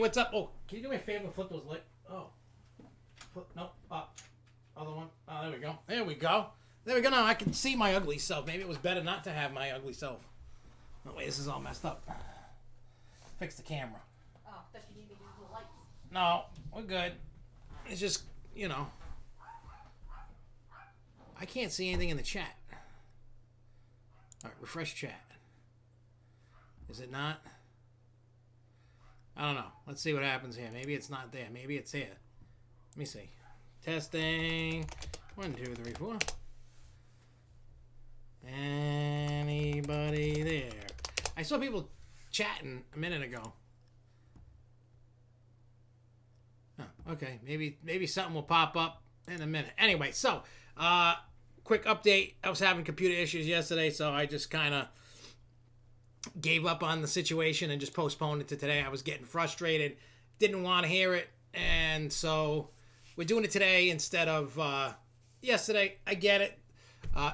what's up? Oh, can you do me a favor? Flip those lights. Oh. Nope. Up. Other one. Oh, there we go. There we go. There we go. Now I can see my ugly self. Maybe it was better not to have my ugly self. Oh, wait, this is all messed up. Fix the camera. Oh, that you need to use the lights. No, we're good. It's just, you know. I can't see anything in the chat. All right, refresh chat. Is it not? I don't know. Let's see what happens here. Maybe it's not there. Maybe it's here. Let me see. Testing. 1, 2, 3, 4. Anybody there? I saw people chatting a minute ago. Oh, okay. Maybe something will pop up in a minute. Anyway, so quick update. I was having computer issues yesterday, so I just kind of gave up on the situation and just postponed it to today. I was getting frustrated, didn't want to hear it, and so we're doing it today instead of yesterday. I get it.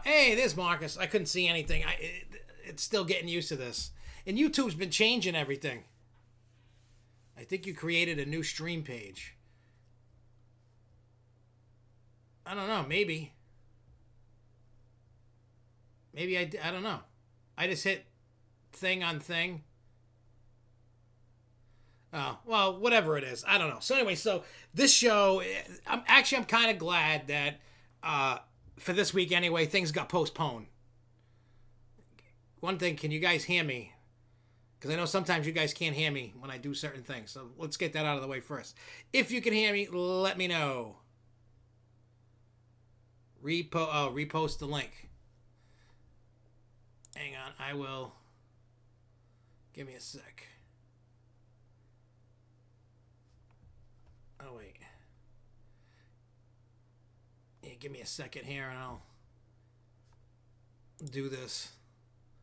Hey, there's Marcus. I couldn't see anything. It's still getting used to this. And YouTube's been changing everything. I think you created a new stream page. I don't know. Maybe I don't know. I just hit thing on thing. Oh, well, whatever it is. I don't know. So anyway, so this show, I'm kind of glad that for this week anyway, things got postponed. One thing, can you guys hear me? Because I know sometimes you guys can't hear me when I do certain things. So let's get that out of the way first. If you can hear me, let me know. Repost the link. Hang on, I will. Give me a sec. Oh, wait. Yeah, give me a second here and I'll do this.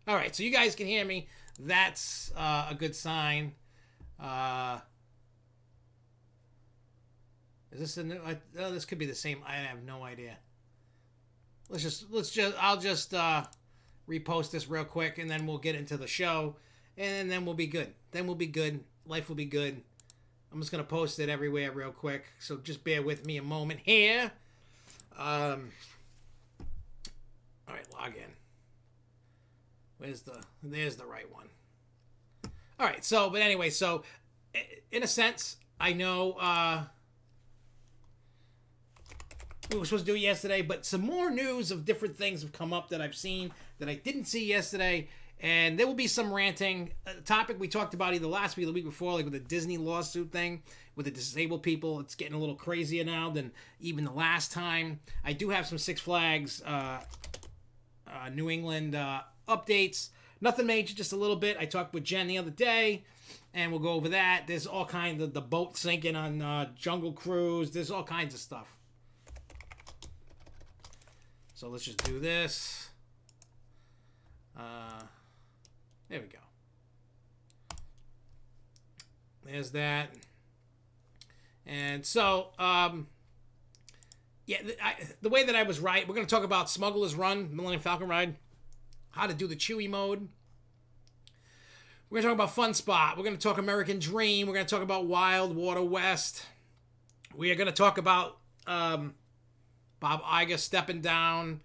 All right, so you guys can hear me. That's a good sign. Is this a new? Oh, this could be the same. I have no idea. I'll just repost this real quick, and then we'll get into the show, and then we'll be good. Then we'll be good. Life will be good. I'm just gonna post it everywhere real quick, so just bear with me a moment here. All right, log in. There's the right one. All right, so, but anyway, so in a sense, I know we were supposed to do it yesterday, but some more news of different things have come up that I've seen that I didn't see yesterday, and there will be some ranting. A topic we talked about either last week or the week before, like with the Disney lawsuit thing with the disabled people. It's getting a little crazier now than even the last time. I do have some Six Flags New England updates. Nothing major, just a little bit. I talked with Jen the other day, and we'll go over that. There's all kinds of the boat sinking on Jungle Cruise. There's all kinds of stuff. So let's just do this. There we go. There's that. And so, yeah, the way that I was right, we're going to talk about Smuggler's Run, Millennium Falcon Ride, how to do the Chewy mode. We're going to talk about Fun Spot. We're going to talk American Dream. We're going to talk about Wild Water West. We are going to talk about Bob Iger stepping down.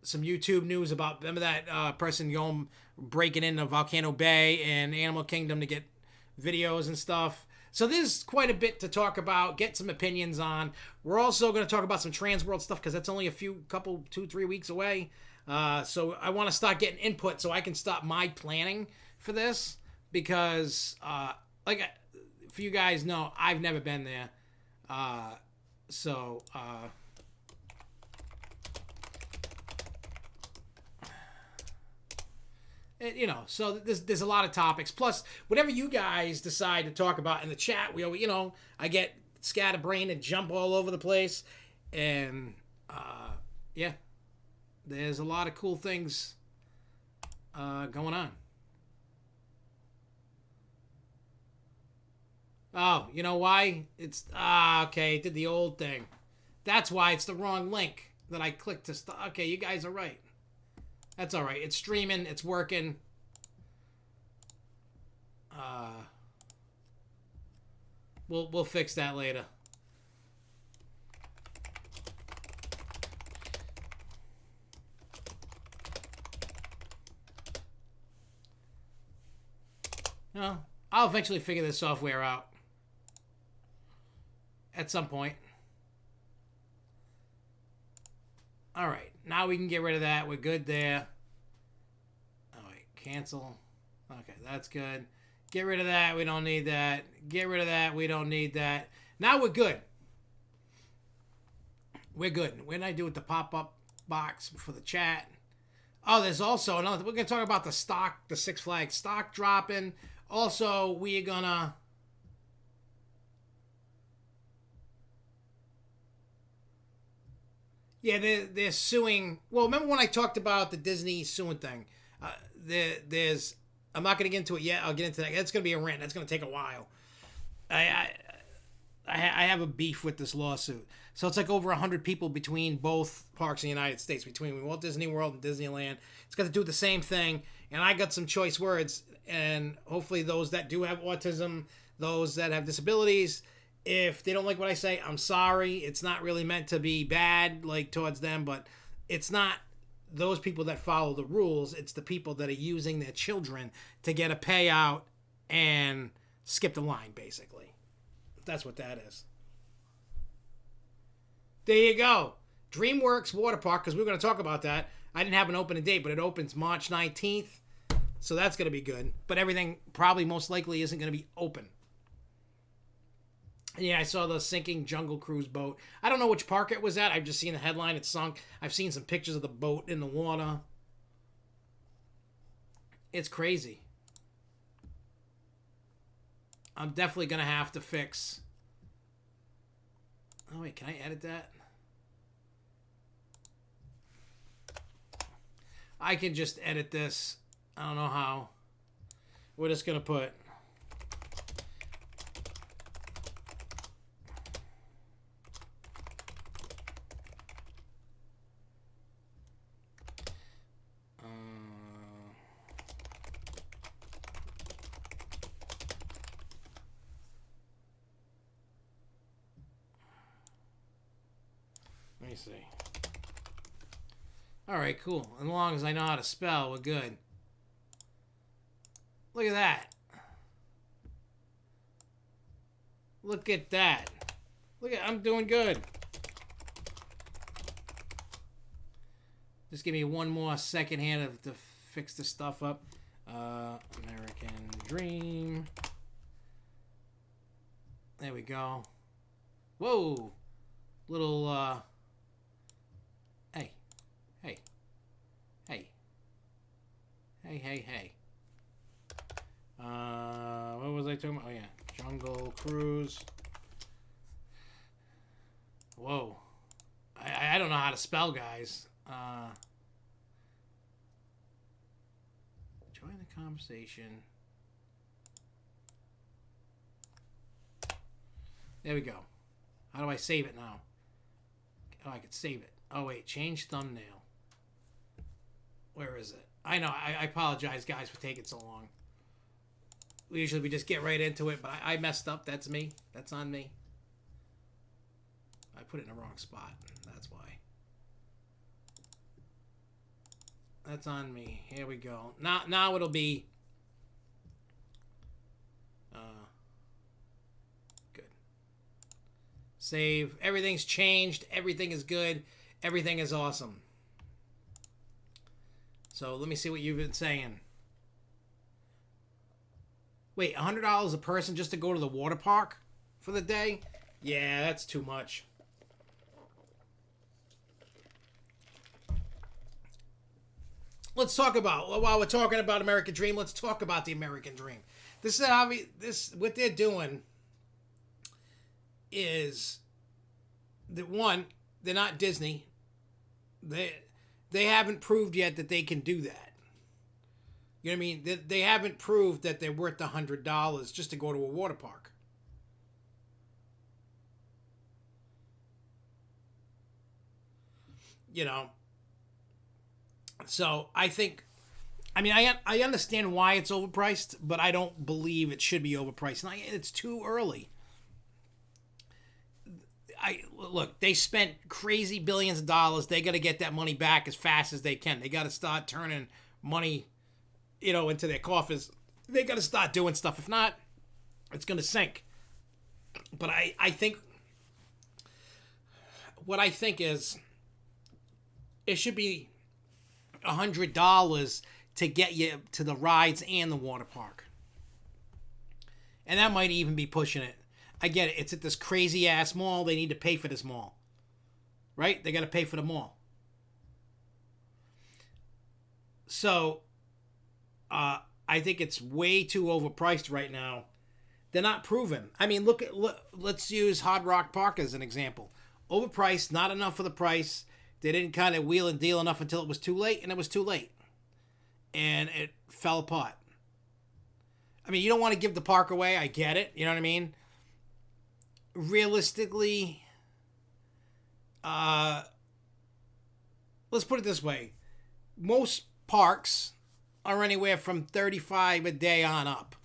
Some YouTube news about, remember that person going breaking into Volcano Bay and Animal Kingdom to get videos and stuff. So there's quite a bit to talk about, get some opinions on. We're also going to talk about some Transworld stuff because that's only a 2-3 weeks away. So I want to start getting input so I can stop my planning for this because, if you guys know, I've never been there. So there's a lot of topics. Plus, whatever you guys decide to talk about in the chat, I get scatterbrained and jump all over the place. And, yeah, there's a lot of cool things going on. Oh, you know why? It's, okay, it did the old thing. That's why it's the wrong link that I clicked to start. Okay, you guys are right. That's all right. It's streaming. It's working. We'll fix that later. No, I'll eventually figure this software out. At some point. Alright, now we can get rid of that. We're good there. Alright, cancel. Okay, that's good. Get rid of that. We don't need that. Get rid of that. We don't need that. Now we're good. We're good. What did I do with the pop-up box for the chat? Oh, there's also another. We're going to talk about the stock, the Six Flags stock dropping. Also, we're going to... Yeah, they're suing. Well, remember when I talked about the Disney suing thing? There's. I'm not going to get into it yet. I'll get into that. That's going to be a rant. That's going to take a while. I have a beef with this lawsuit. So it's like over 100 people between both parks in the United States, between Walt Disney World and Disneyland. It's got to do the same thing. And I got some choice words. And hopefully those that do have autism, those that have disabilities, if they don't like what I say, I'm sorry. It's not really meant to be bad, like, towards them, but it's not those people that follow the rules. It's the people that are using their children to get a payout and skip the line, basically. That's what that is. There you go. DreamWorks Water Park, because we're going to talk about that. I didn't have an opening date, but it opens March 19th, so that's going to be good. But everything probably most likely isn't going to be open. Yeah, I saw the sinking Jungle Cruise boat. I don't know which park it was at. I've just seen the headline. It sunk. I've seen some pictures of the boat in the water. It's crazy. I'm definitely going to have to fix... Oh, wait. Can I edit that? I can just edit this. I don't know how. We're just going to put... Let me see. Alright, cool. As long as I know how to spell, we're good. Look at that. Look at that. Look at... I'm doing good. Just give me one more second here to fix this stuff up. American Dream. There we go. Whoa. Little, Hey. Hey. Hey. Hey, hey, hey. What was I talking about? Oh, yeah. Jungle Cruise. Whoa. I don't know how to spell, guys. Join the conversation. There we go. How do I save it now? Oh, I could save it. Oh, wait. Change thumbnail. Where is it? I know. I apologize, guys, for taking so long. We just get right into it, but I messed up. That's me. That's on me. I put it in the wrong spot. That's why. That's on me. Here we go. Now it'll be... good. Save. Everything's changed. Everything is good. Everything is awesome. So let me see what you've been saying. Wait, $100 a person just to go to the water park for the day? Yeah, that's too much. Let's talk about, while we're talking about American Dream, let's talk about the American Dream. This is obvious. What they're doing is that, one, they're not Disney. They haven't proved yet that they can do that. You know what I mean? They haven't proved that they're worth $100 just to go to a water park. You know? So I think I mean, I understand why it's overpriced, but I don't believe it should be overpriced. And it's too early. Look, they spent crazy billions of dollars. They got to get that money back as fast as they can. They got to start turning money, into their coffers. They got to start doing stuff. If not, it's going to sink. But I think what I think is it should be $100 to get you to the rides and the water park. And that might even be pushing it. I get it. It's at this crazy ass mall. They need to pay for this mall. Right? They got to pay for the mall. So, I think it's way too overpriced right now. They're not proven. I mean, let's use Hard Rock Park as an example. Overpriced, not enough for the price. They didn't kind of wheel and deal enough until it was too late, and it was too late. And it fell apart. I mean, you don't want to give the park away. I get it. You know what I mean? Realistically, let's put it this way. Most parks are anywhere from $35 a day on up,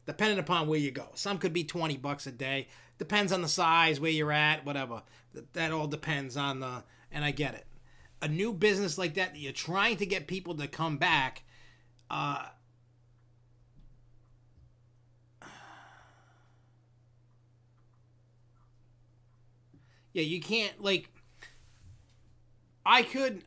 depending upon where you go. Some could be $20 a day. Depends on the size, where you're at, whatever. That all depends on and I get it. A new business like that you're trying to get people to come back, yeah, you can't, I could,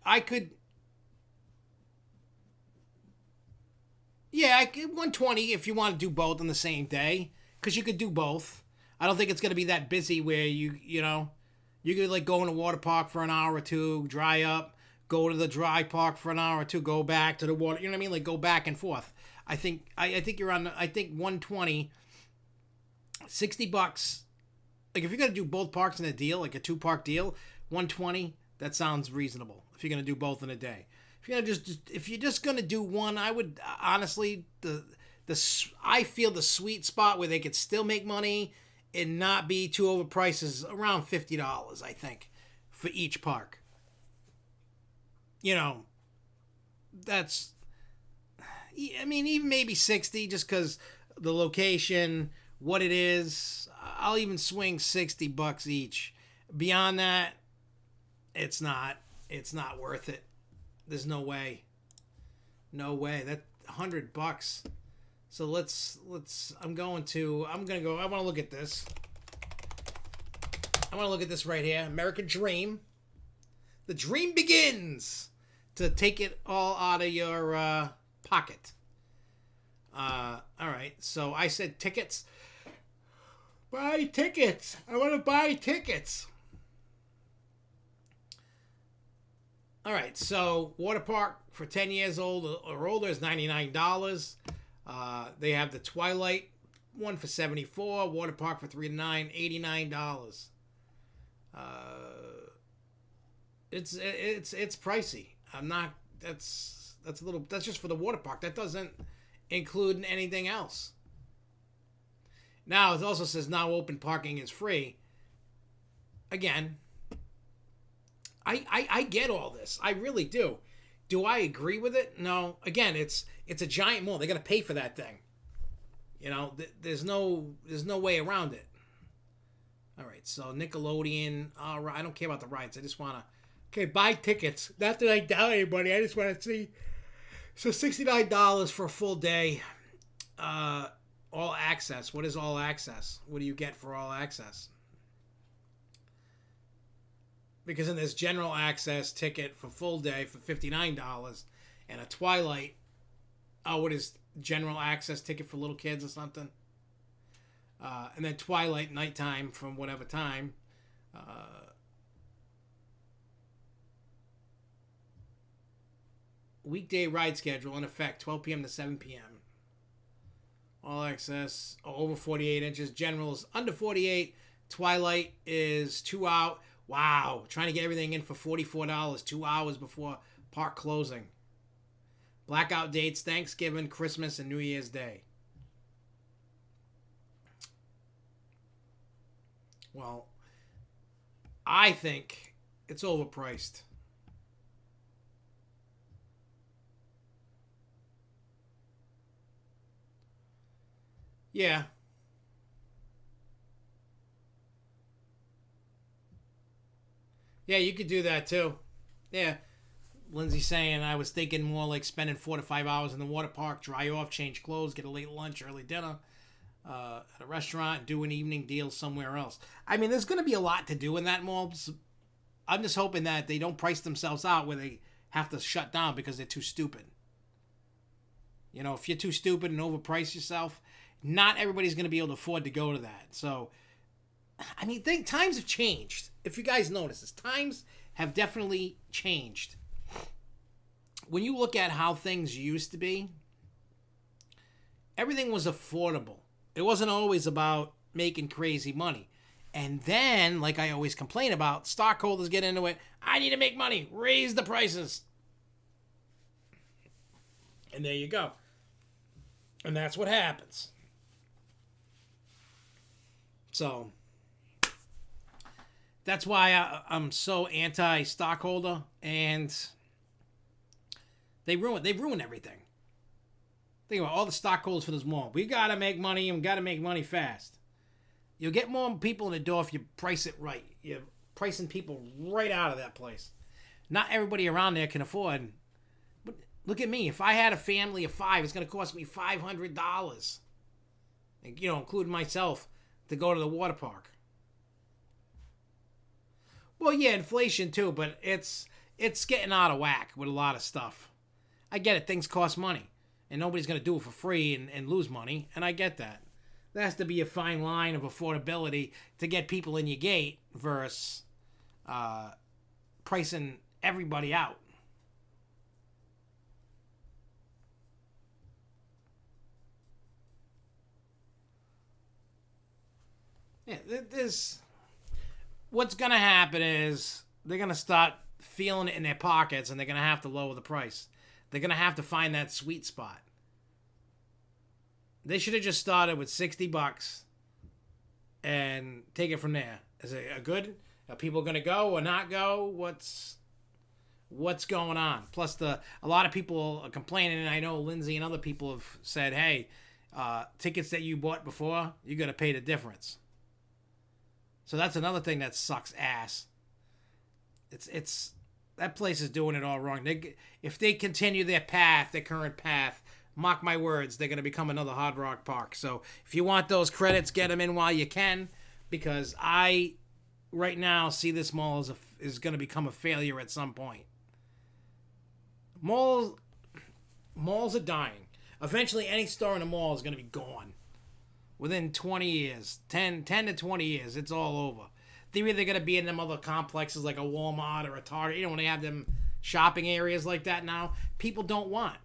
yeah, I could 120 if you want to do both on the same day, because you could do both. I don't think it's going to be that busy where you could go in a water park for an hour or two, dry up, go to the dry park for an hour or two, go back to the water, you know what I mean? Go back and forth. I think you're on, I think 120, $60. If you're going to do both parks in a deal, like a 2-park deal, 120, that sounds reasonable. If you're going to do both in a day. If you're just going to do one, I would honestly, I feel the sweet spot where they could still make money and not be too overpriced is around $50, I think, for each park. That's, I mean, even maybe 60, just because the location, what it is. I'll even swing $60 each. Beyond that, it's not worth it. There's no way. No way. That $100. So let's I'm going to go, I want to look at this. I want to look at this right here. American Dream. The dream begins to take it all out of your pocket. All right. So I said tickets. Buy tickets. I want to buy tickets. All right. So water park for 10 years old or older is $99. They have the Twilight one for $74. Water park for 3 to 9, $89. It's pricey. I'm not. That's a little. That's just for the water park. That doesn't include anything else. Now it also says now open parking is free. Again, I get all this. I really do. Do I agree with it? No. Again, it's a giant mall. They're gonna pay for that thing. There's no way around it. All right. So Nickelodeon. All right. I don't care about the rides. I just wanna. Okay, buy tickets. Not that I doubt anybody. I just want to see. So $69 for a full day. All access. What is all access? What do you get for all access? Because then there's general access ticket for full day for $59 and a Twilight. Oh, what is general access ticket for little kids or something? And then Twilight nighttime from whatever time. Weekday ride schedule in effect 12 p.m. to 7 p.m. All access over 48 inches. General is under 48. Twilight is 2 hours. Wow. Trying to get everything in for $44. 2 hours before park closing. Blackout dates Thanksgiving, Christmas, and New Year's Day. Well, I think it's overpriced. Yeah. Yeah, you could do that too. Yeah. Lindsay's saying I was thinking more like spending 4 to 5 hours in the water park, dry off, change clothes, get a late lunch, early dinner at a restaurant, do an evening deal somewhere else. I mean, there's going to be a lot to do in that mall. I'm just hoping that they don't price themselves out where they have to shut down because they're too stupid. You know, if you're too stupid and overprice yourself, not everybody's going to be able to afford to go to that. So, I mean, times have changed. If you guys notice this, times have definitely changed. When you look at how things used to be, everything was affordable. It wasn't always about making crazy money. And then, like I always complain about, stockholders get into it. I need to make money. Raise the prices. And there you go. And that's what happens. So, that's why I'm so anti-stockholder. And they've ruined everything. Think about all the stockholders for this mall. We got to make money and we got to make money fast. You'll get more people in the door if you price it right. You're pricing people right out of that place. Not everybody around there can afford. But look at me. If I had a family of 5, it's going to cost me $500. You know, including myself, to go to the water park. Well, yeah, inflation too, but it's getting out of whack with a lot of stuff. I get it. Things cost money. And nobody's going to do it for free and lose money. And I get that. There has to be a fine line of affordability to get people in your gate versus pricing everybody out. Yeah, there's... What's going to happen is they're going to start feeling it in their pockets and they're going to have to lower the price. They're going to have to find that sweet spot. They should have just started with $60 and take it from there. Is it a good? Are people going to go or not go? What's going on? Plus, a lot of people are complaining, and I know Lindsay and other people have said, "Hey, tickets that you bought before, you got to pay the difference." So that's another thing that sucks ass. It's that place is doing it all wrong. If they continue their current path. Mark my words, they're going to become another Hard Rock Park. So if you want those credits, get them in while you can, because I, right now, see this mall is going to become a failure at some point. Malls are dying. Eventually, any store in a mall is going to be gone. Within 20 years, 10 to 20 years, it's all over. They're either going to be in them other complexes like a Walmart or a Target. You know, when they have them shopping areas like that now, people don't want.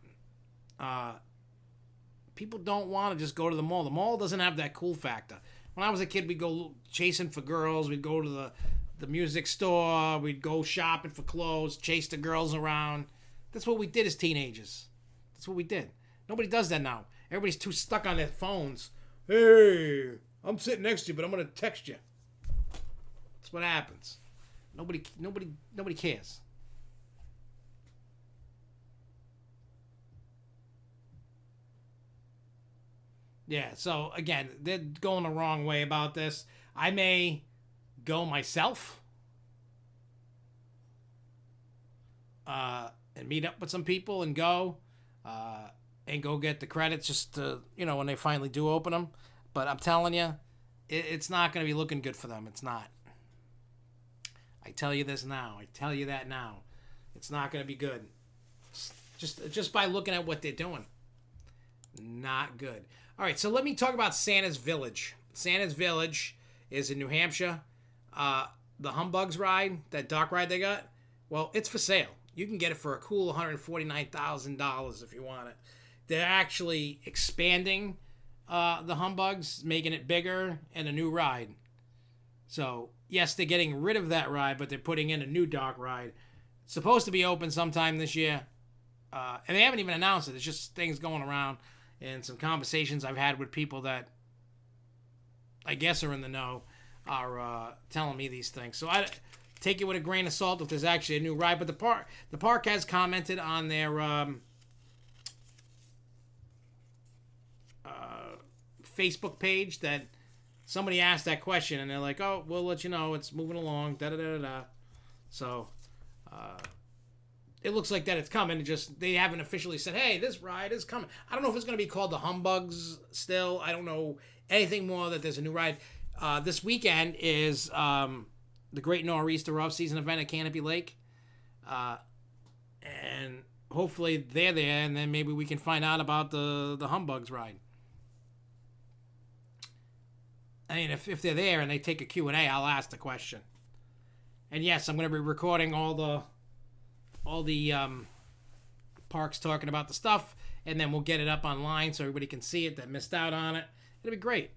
People don't want to just go to the mall. The mall doesn't have that cool factor. When I was a kid, we'd go chasing for girls. We'd go to the music store. We'd go shopping for clothes, chase the girls around. That's what we did as teenagers. That's what we did. Nobody does that now. Everybody's too stuck on their phones. Hey, I'm sitting next to you, but I'm going to text you. That's what happens. Nobody cares. Yeah, so again, they're going the wrong way about this. I may go myself and meet up with some people and go get the credits just to, when they finally do open them. But I'm telling you, it's not going to be looking good for them. It's not. I tell you this now. I tell you that now. It's not going to be good. Just by looking at what they're doing. Not good. All right, so let me talk about Santa's Village. Santa's Village is in New Hampshire. The Humbugs ride, that dock ride they got, well, it's for sale. You can get it for a cool $149,000 if you want it. They're actually expanding the Humbugs, making it bigger, and a new ride. So, yes, they're getting rid of that ride, but they're putting in a new dock ride. It's supposed to be open sometime this year. And they haven't even announced it. It's just things going around. And some conversations I've had with people that I guess are in the know are telling me these things. So I take it with a grain of salt if there's actually a new ride. But the park has commented on their Facebook page that somebody asked that question, and they're like, "Oh, we'll let you know. It's moving along." Da da da da. So, it looks like that it's coming. Just they haven't officially said, "Hey, this ride is coming." I don't know if it's going to be called the Humbugs still. I don't know anything more that there's a new ride. This weekend is the Great Nor'easter Off-Season event at Canopy Lake, and hopefully they're there, and then maybe we can find out about the Humbugs ride. I mean, if they're there and they take a Q&A, I'll ask the question. And yes, I'm going to be recording all the parks talking about the stuff, and then we'll get it up online so everybody can see it that missed out on it. It'll be great.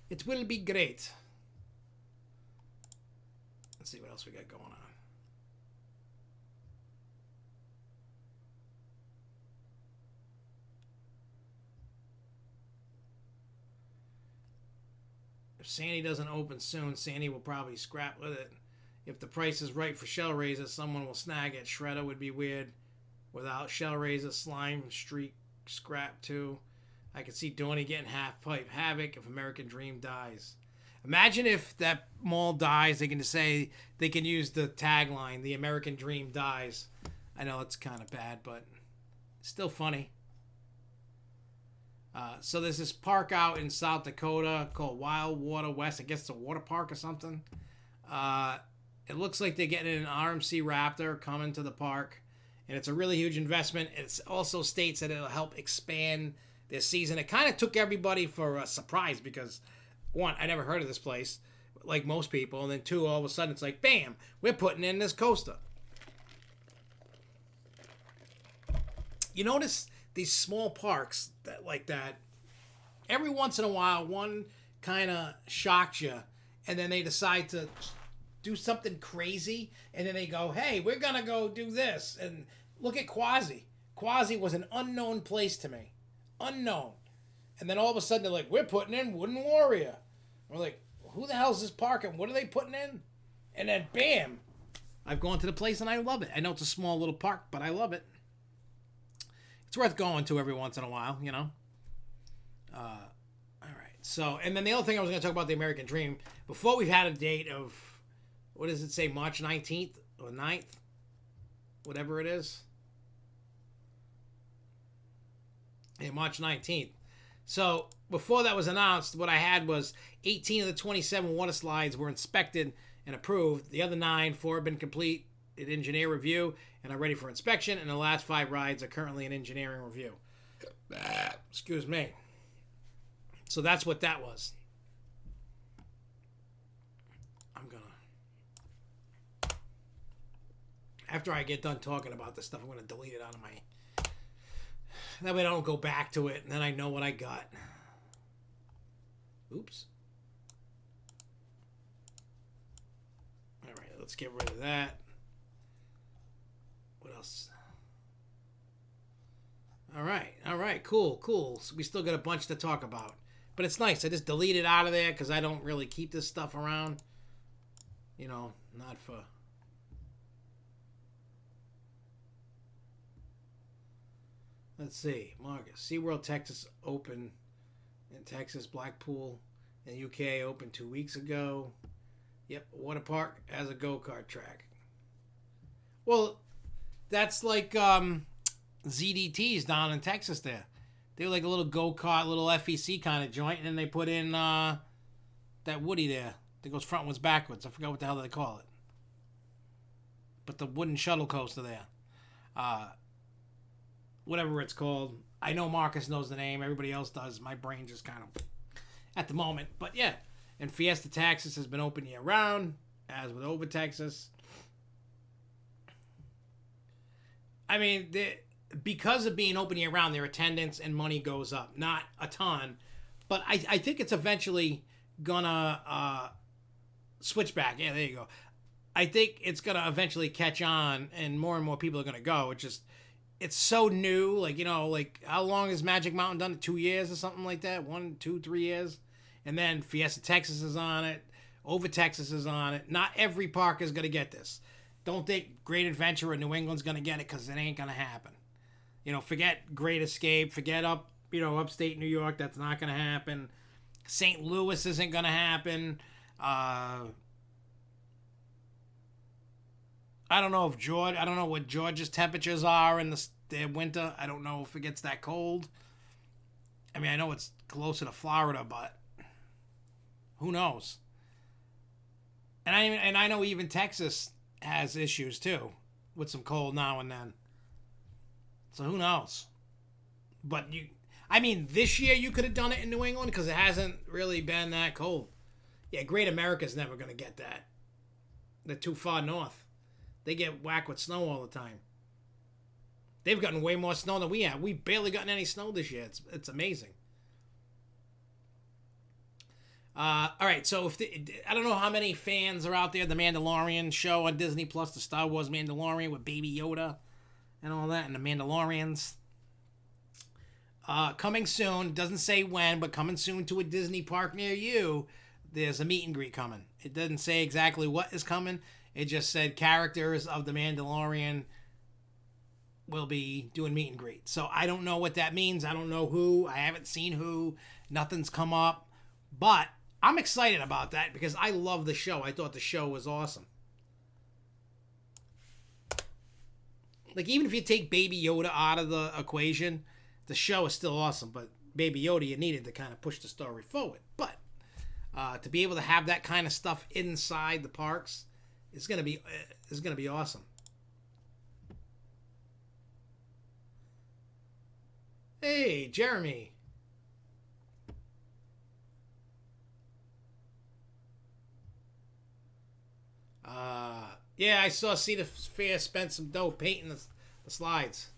It will be great. Let's see what else we got going on. If Sandy doesn't open soon, Sandy will probably scrap with it. If the price is right for Shellraiser, someone will snag it. Shredder would be weird without Shellraiser. Slime Streak scrap too. I could see Dorney getting half pipe. Havoc if American Dream dies. Imagine if that mall dies, they can just say, they can use the tagline, the American Dream dies. I know it's kind of bad, but still funny. So there's this park out in South Dakota called Wild Water West. I guess it's a water park or something. It looks like they're getting an RMC Raptor coming to the park, and it's a really huge investment. It also states that it'll help expand their season. It kind of took everybody for a surprise because, one, I never heard of this place, like most people, and then two, all of a sudden it's like, bam, we're putting in this coaster. You notice these small parks that like that, every once in a while, one kind of shocks you, and then they decide to do something crazy, and then they go, hey, we're going to go do this. And look at Quasi. Quasi was an unknown place to me. Unknown. And then all of a sudden they're like, we're putting in Wooden Warrior. We're like, who the hell is this park and what are they putting in? And then bam, I've gone to the place and I love it. I know it's a small little park, but I love it. It's worth going to every once in a while, you know. All right. So, and then the other thing I was going to talk about the American Dream. Before we've had a date of, what does it say, March 19th or 9th? Whatever it is. Yeah, March 19th. So, before that was announced, what I had was 18 of the 27 water slides were inspected and approved. The other 4 have been complete in engineer review and are ready for inspection, and the last 5 rides are currently in engineering review. Excuse me. So that's what that was. I'm gonna, after I get done talking about this stuff, I'm gonna delete it out of my, that way I don't go back to it and then I know what I got. Oops. All right, let's get rid of that. What else? All right, cool. So we still got a bunch to talk about. But it's nice. I just delete it out of there because I don't really keep this stuff around. You know, not for... Let's see. Marcus. SeaWorld Texas open in Texas. Blackpool in UK opened 2 weeks ago. Yep, water park has a go-kart track. Well, that's like ZDT's down in Texas there. They were like a little go-kart, little FEC kind of joint, and then they put in that Woody there that goes frontwards, backwards. I forgot what the hell they call it. But the wooden shuttle coaster there. Whatever it's called. I know Marcus knows the name. Everybody else does. My brain just kind of... at the moment. But yeah. And Fiesta Texas has been open year-round, as with Over Texas. I mean, because of being open year-round, their attendance and money goes up. Not a ton, but I think it's eventually gonna switch back. Yeah, there you go. I think it's gonna eventually catch on, and more people are gonna go. It's so new. Like, you know, like how long has Magic Mountain done it? 2 years or something like that? 1, 2, 3 years? And then Fiesta Texas is on it. Over Texas is on it. Not every park is gonna get this. Don't think Great Adventure or New England's going to get it because it ain't going to happen. You know, forget Great Escape, forget Up upstate New York, that's not going to happen. St. Louis isn't going to happen. I don't know what Georgia's temperatures are in their winter. I don't know if it gets that cold. I mean, I know it's closer to Florida, but who knows? And I know even Texas has issues too with some cold now and then. So who knows? But this year you could have done it in New England because it hasn't really been that cold. Yeah, Great America's never going to get that. They're too far north. They get whacked with snow all the time. They've gotten way more snow than we have. We've barely gotten any snow this year. It's amazing. All right, so I don't know how many fans are out there. The Mandalorian show on Disney Plus, the Star Wars Mandalorian with Baby Yoda and all that, and the Mandalorians. Coming soon, doesn't say when, but coming soon to a Disney park near you, there's a meet and greet coming. It doesn't say exactly what is coming. It just said characters of the Mandalorian will be doing meet and greet. So I don't know what that means. I don't know who. I haven't seen who. Nothing's come up. But I'm excited about that because I love the show. I thought the show was awesome. Like, even if you take Baby Yoda out of the equation, the show is still awesome. But Baby Yoda, you needed to kind of push the story forward. But to be able to have that kind of stuff inside the parks is gonna be awesome. Hey, Jeremy. Yeah, I saw Cedar Fair spent some dough painting the slides.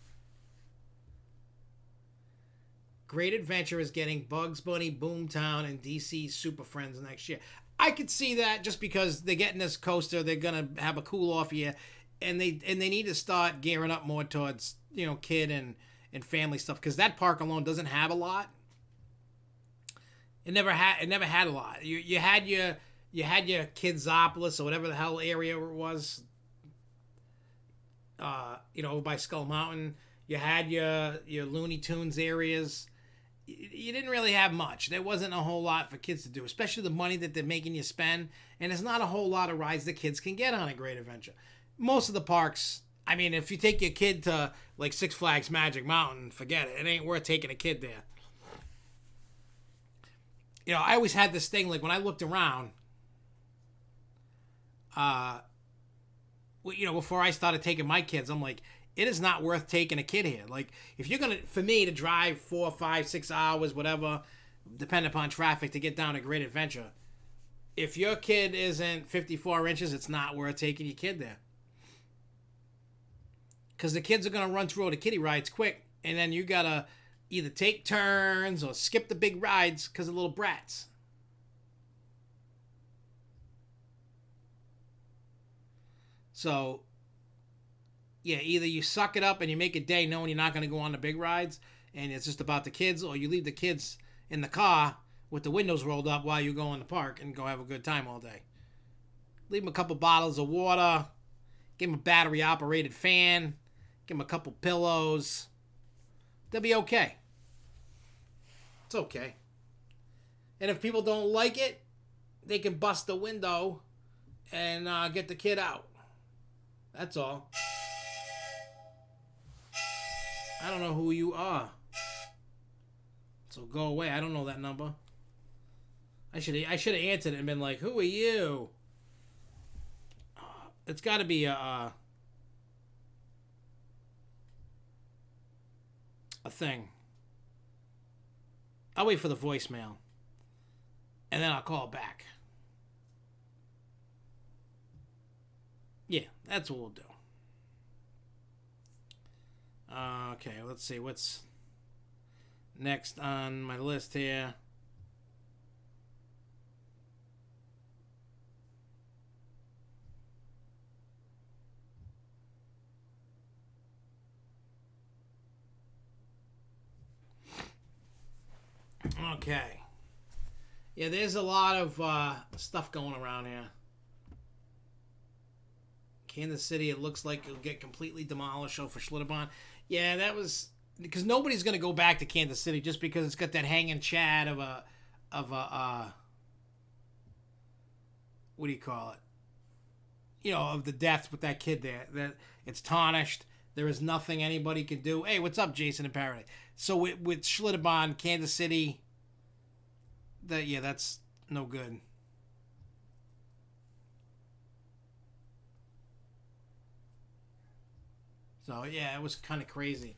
Great Adventure is getting Bugs Bunny, Boomtown, and DC Super Friends next year. I could see that just because they're getting this coaster, they're gonna have a cool off year, and they need to start gearing up more towards kid and family stuff because that park alone doesn't have a lot. It never had a lot. You had your Kidsopolis or whatever the hell area it was. Over by Skull Mountain. You had your Looney Tunes areas. You didn't really have much. There wasn't a whole lot for kids to do, especially the money that they're making you spend. And there's not a whole lot of rides that kids can get on a Great Adventure. Most of the parks, I mean, if you take your kid to like Six Flags Magic Mountain, forget it. It ain't worth taking a kid there. I always had this thing, like when I looked around, before I started taking my kids, I'm like, it is not worth taking a kid here. Like, if you're for me to drive 4, 5, 6 hours, whatever, depending upon traffic to get down to Great Adventure, if your kid isn't 54 inches, it's not worth taking your kid there. Because the kids are going to run through all the kiddie rides quick, and then you got to either take turns or skip the big rides because of little brats. So, yeah, either you suck it up and you make a day knowing you're not going to go on the big rides and it's just about the kids, or you leave the kids in the car with the windows rolled up while you go in the park and go have a good time all day. Leave them a couple bottles of water, give them a battery-operated fan, give them a couple pillows. They'll be okay. It's okay. And if people don't like it, they can bust the window and get the kid out. That's all. I don't know who you are. So go away. I don't know that number. I should have answered it and been like, who are you? It's got to be a thing. I'll wait for the voicemail. And then I'll call back. Yeah, that's what we'll do. Okay, let's see what's next on my list here. Okay. Yeah, there's a lot of stuff going around here. Kansas City, it looks like it'll get completely demolished over Schlitterbahn. Yeah, that was because nobody's going to go back to Kansas City just because it's got that hanging chad of a what do you call it? You know, of the death with that kid there. That it's tarnished. There is nothing anybody can do. Hey, what's up, Jason in Paradise? So with Schlitterbahn, Kansas City, that's no good. So yeah, it was kind of crazy.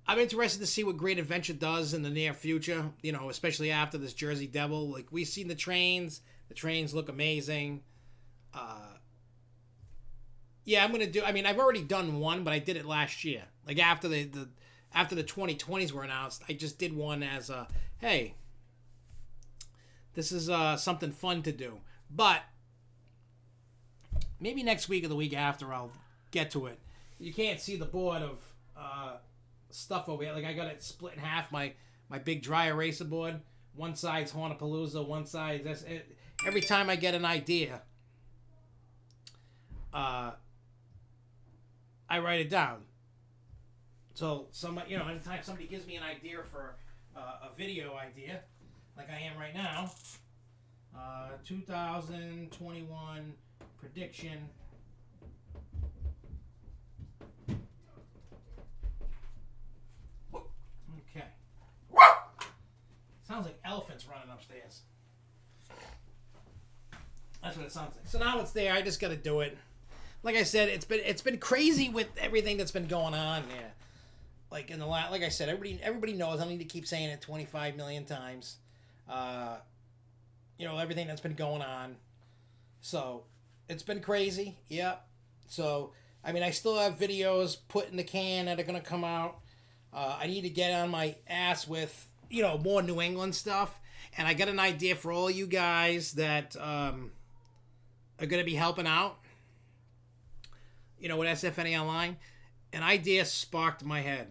I'm interested to see what Great Adventure does in the near future, you know, especially after this Jersey Devil. Like, we've seen the trains. The trains look amazing. Yeah, I'm going to do... I mean, I've already done one, but I did it last year. Like, after the 2020s were announced, I just did one as a, hey, this is something fun to do. But maybe next week or the week after I'll get to it. You can't see the board of... stuff over here. Like, I got it split in half. My big dry eraser board. One side's Hornapalooza, one side this. Every time I get an idea, I write it down. So anytime somebody gives me an idea for a video idea, like I am right now, 2021 prediction. Okay. Sounds like elephants running upstairs. That's what it sounds like. So now it's there. I just got to do it. Like I said, it's been crazy with everything that's been going on there. Like like I said, everybody knows. I don't need to keep saying it 25 million times. Everything that's been going on. So it's been crazy. Yep. So I mean, I still have videos put in the can that are gonna come out. I need to get on my ass with, more New England stuff. And I got an idea for all you guys that are going to be helping out, with SFNEOnline. An idea sparked my head.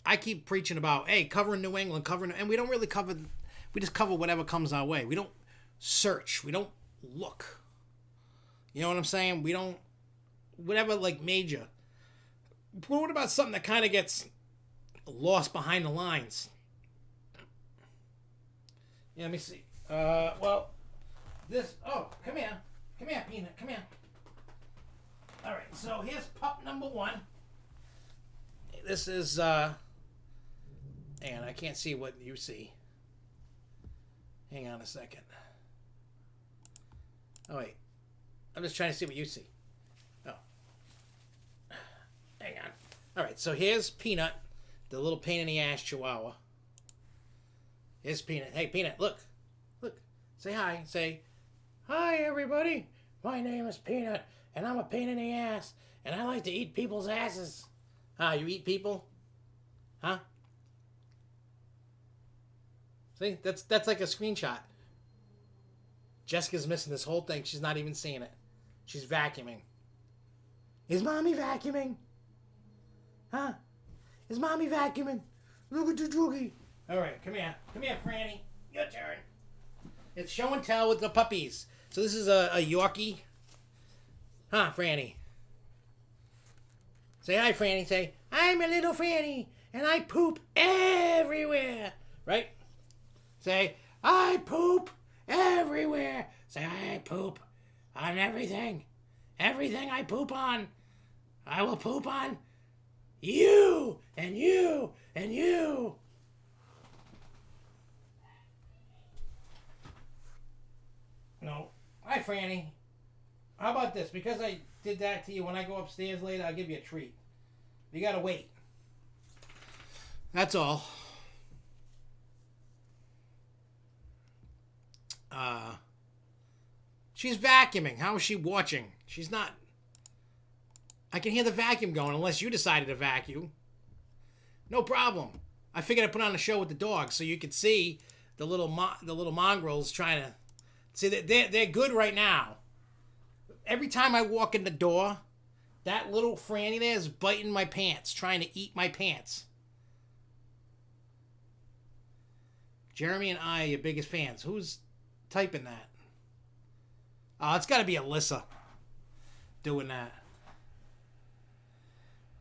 I keep preaching about, hey, covering New England, and we don't really cover, we just cover whatever comes our way. We don't search. We don't look. You know what I'm saying? We don't, whatever, like, major. But what about something that kind of gets lost behind the lines? Yeah, let me see. Come here, Peanut, come here. All right, so here's pup number one. This is, and I can't see what you see. Hang on a second. Oh, wait. I'm just trying to see what you see. Oh. Hang on. All right, so here's Peanut, the little pain in the ass chihuahua. Here's Peanut. Hey, Peanut, look. Look. Say hi. Say, hi, everybody. My name is Peanut, and I'm a pain in the ass, and I like to eat people's asses. You eat people? Huh? See, that's like a screenshot. Jessica's missing this whole thing. She's not even seeing it. She's vacuuming. Is Mommy vacuuming? Huh? Is Mommy vacuuming? Look at the doogie. All right, come here. Come here, Franny. Your turn. It's show and tell with the puppies. So this is a Yorkie. Huh, Franny? Say hi, Franny. Say, I'm a little Franny, and I poop everywhere. Right? Say, I poop everywhere. Say, I poop on everything. Everything I poop on, I will poop on you, and you, and you. No. Hi, Franny. How about this? Because I did that to you, when I go upstairs later, I'll give you a treat. You gotta wait. That's all. She's vacuuming. How is she watching? She's not. I can hear the vacuum going unless you decided to vacuum. No problem. I figured I'd put on a show with the dogs so you could see the little mongrels trying to... See, they're good right now. Every time I walk in the door, that little Franny there is biting my pants, trying to eat my pants. Jeremy and I are your biggest fans. Who's typing that? Oh, it's got to be Alyssa doing that.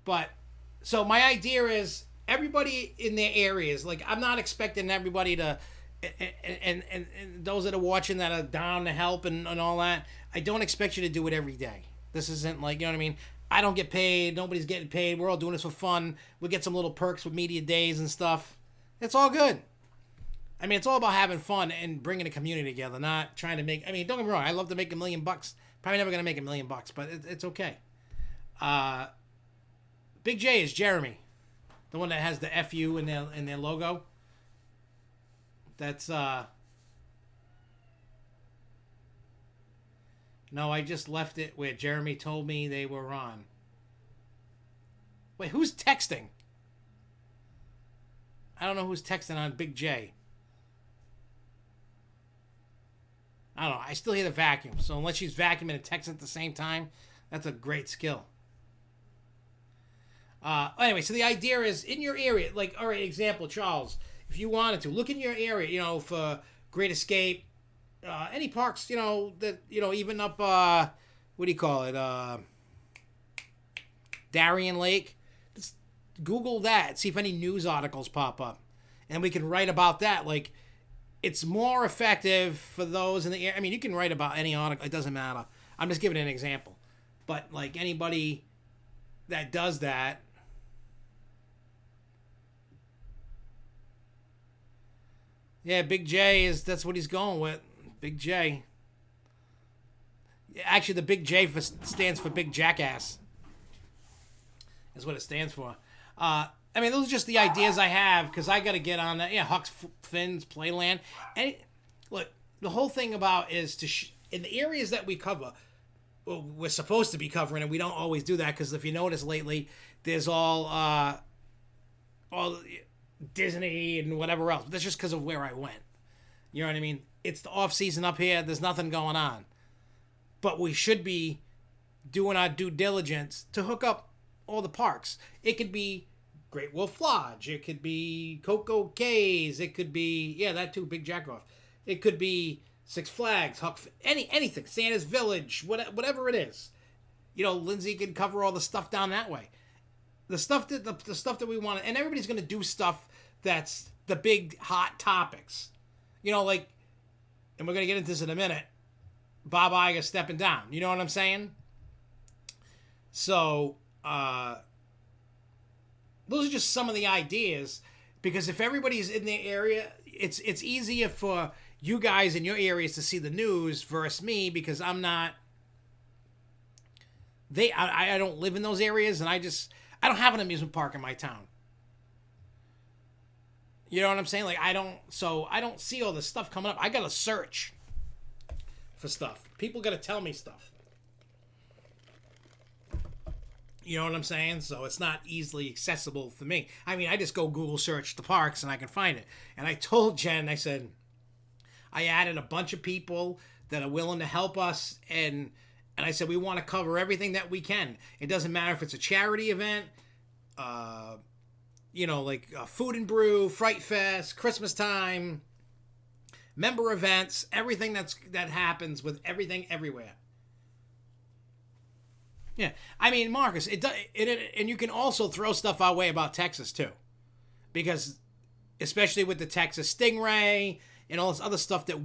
But So my idea is everybody in their areas. Like I'm not expecting everybody to, and those that are watching that are down to help and all that. I don't expect you to do it every day. This isn't like, you know what I mean. I don't get paid. Nobody's getting paid. We're all doing this for fun. We get some little perks with media days and stuff. It's all good. I mean, it's all about having fun and bringing a community together, not trying to make. I mean, don't get me wrong. I love to make $1 million. Probably never gonna make $1 million, but it's okay. Big J is Jeremy, the one that has the FU in their logo. That's No, I just left it where Jeremy told me they were on. Wait, who's texting? I don't know who's texting on Big J. I don't know. I still hear the vacuum. So unless she's vacuuming and texting at the same time, that's a great skill. Anyway, so the idea is in your area, like, all right, example, Charles, if you wanted to, look in your area, you know, for Great Escape, any parks, you know, that, you know, even up, what do you call it, Darien Lake. Just Google that, see if any news articles pop up. And we can write about that. Like, it's more effective for those in the area. I mean, you can write about any article. It doesn't matter. I'm just giving an example. But, like, anybody that does that, yeah, Big J that's what he's going with. Big J. Actually, the Big J stands for Big Jackass. Is what it stands for. I mean, those are just the ideas I have because I got to get on that. Yeah, Huck's Finn's Playland. And look, the whole thing about is in the areas that we cover, well, we're supposed to be covering, and we don't always do that because if you notice lately, there's all Disney and whatever else. But that's just because of where I went. You know what I mean? It's the off season up here. There's nothing going on. But we should be doing our due diligence to hook up all the parks. It could be Great Wolf Lodge. It could be Coco Cays. It could be, yeah, that too, Big Jackoff. It could be Six Flags, anything, Santa's Village, whatever it is. You know, Lindsay can cover all the stuff down that way. The stuff that we want, and everybody's going to do stuff that's the big hot topics. You know, like, and we're going to get into this in a minute, Bob Iger stepping down. You know what I'm saying? So, those are just some of the ideas, because if everybody's in their area, it's easier for you guys in your areas to see the news versus me, because I'm not, I don't live in those areas, and I don't have an amusement park in my town. You know what I'm saying? Like, I don't see all this stuff coming up. I gotta search for stuff. People gotta tell me stuff. You know what I'm saying? So it's not easily accessible for me. I mean, I just go Google search the parks and I can find it. And I told Jen, I said, I added a bunch of people that are willing to help us, and I said, we want to cover everything that we can. It doesn't matter if it's a charity event, you know, like Food and Brew, Fright Fest, Christmas time, member events, everything that happens with everything everywhere. Yeah, I mean, Marcus, it and you can also throw stuff our way about Texas too, because especially with the Texas Stingray and all this other stuff that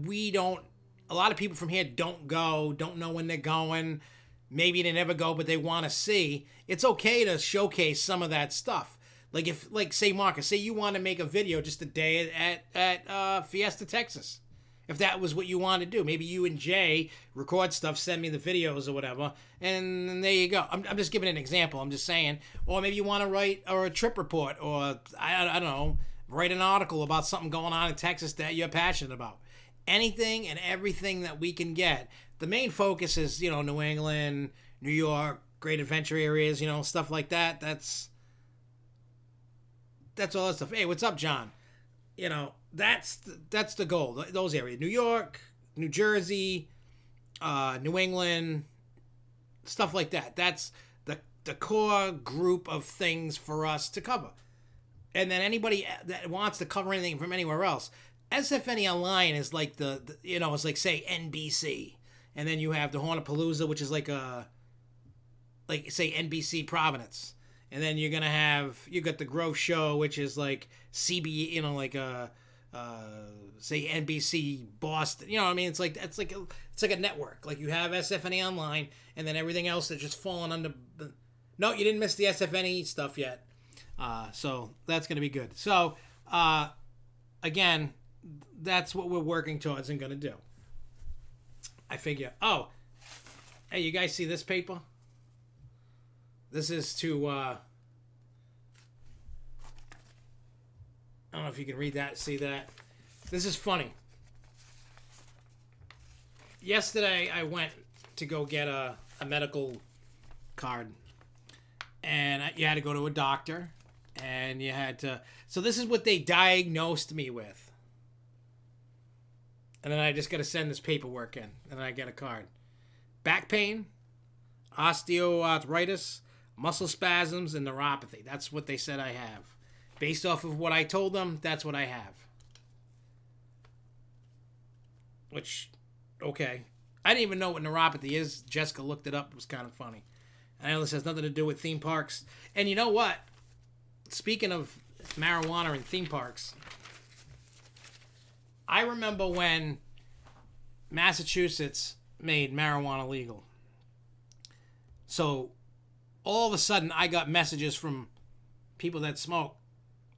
a lot of people from here don't know when they're going. Maybe they never go, but they want to see. It's okay to showcase some of that stuff. Like say Marcus, say you want to make a video just a day at Fiesta, Texas. If that was what you want to do, maybe you and Jay record stuff, send me the videos or whatever, and there you go. I'm just giving an example. I'm just saying. Or maybe you want to write a trip report, or I don't know, write an article about something going on in Texas that you're passionate about. Anything and everything that we can get. The main focus is, you know, New England, New York, great adventure areas, you know, stuff like that. That's all that stuff. Hey, what's up, John? You know, that's the goal. Those areas: New York, New Jersey, New England, stuff like that. That's the core group of things for us to cover. And then anybody that wants to cover anything from anywhere else, SFNEOnline is like the you know, it's like, say, NBC, and then you have the Hornapalooza, which is like say NBC Providence, and then you got the Grove Show, which is like CB, like say NBC Boston. You know what I mean? It's like a network. Like you have SFNEOnline, and then everything else that's just falling under. No, you didn't miss the SFNE stuff yet. So that's gonna be good. So again, that's what we're working towards and gonna do. I figure. Oh, hey, you guys see this paper? This is to. I don't know if you can read that, see that. This is funny. Yesterday, I went to go get a medical card. And you had to go to a doctor. And you had to... So this is what they diagnosed me with. And then I just got to send this paperwork in. And then I get a card. Back pain, osteoarthritis, muscle spasms, and neuropathy. That's what they said I have. Based off of what I told them, that's what I have. Which, okay. I didn't even know what neuropathy is. Jessica looked it up. It was kind of funny. I know this has nothing to do with theme parks. And you know what? Speaking of marijuana and theme parks, I remember when Massachusetts made marijuana legal. So, all of a sudden, I got messages from people that smoke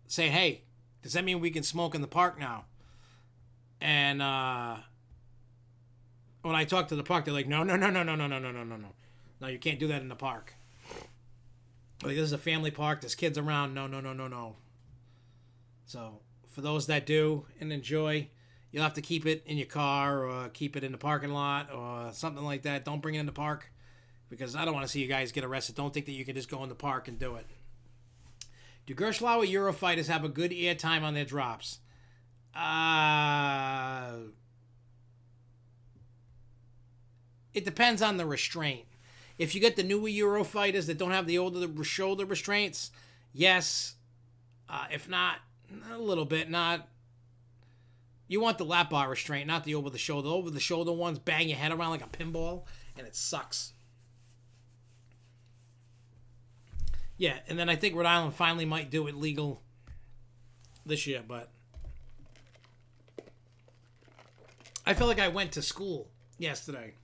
saying, hey, does that mean we can smoke in the park now? And when I talked to the park, they're like, no. No, you can't do that in the park. Like, this is a family park. There's kids around. No. So, for those that do and enjoy, you'll have to keep it in your car or keep it in the parking lot or something like that. Don't bring it in the park because I don't want to see you guys get arrested. Don't think that you can just go in the park and do it. Do Gerslauer Eurofighters have a good air time on their drops? It depends on the restraint. If you get the newer Eurofighters that don't have the older shoulder restraints, yes. If not, a little bit. Not. You want the lap bar restraint, not the over the shoulder. Over the shoulder ones bang your head around like a pinball, and it sucks. Yeah, and then I think Rhode Island finally might do it legal this year, but I feel like I went to school yesterday.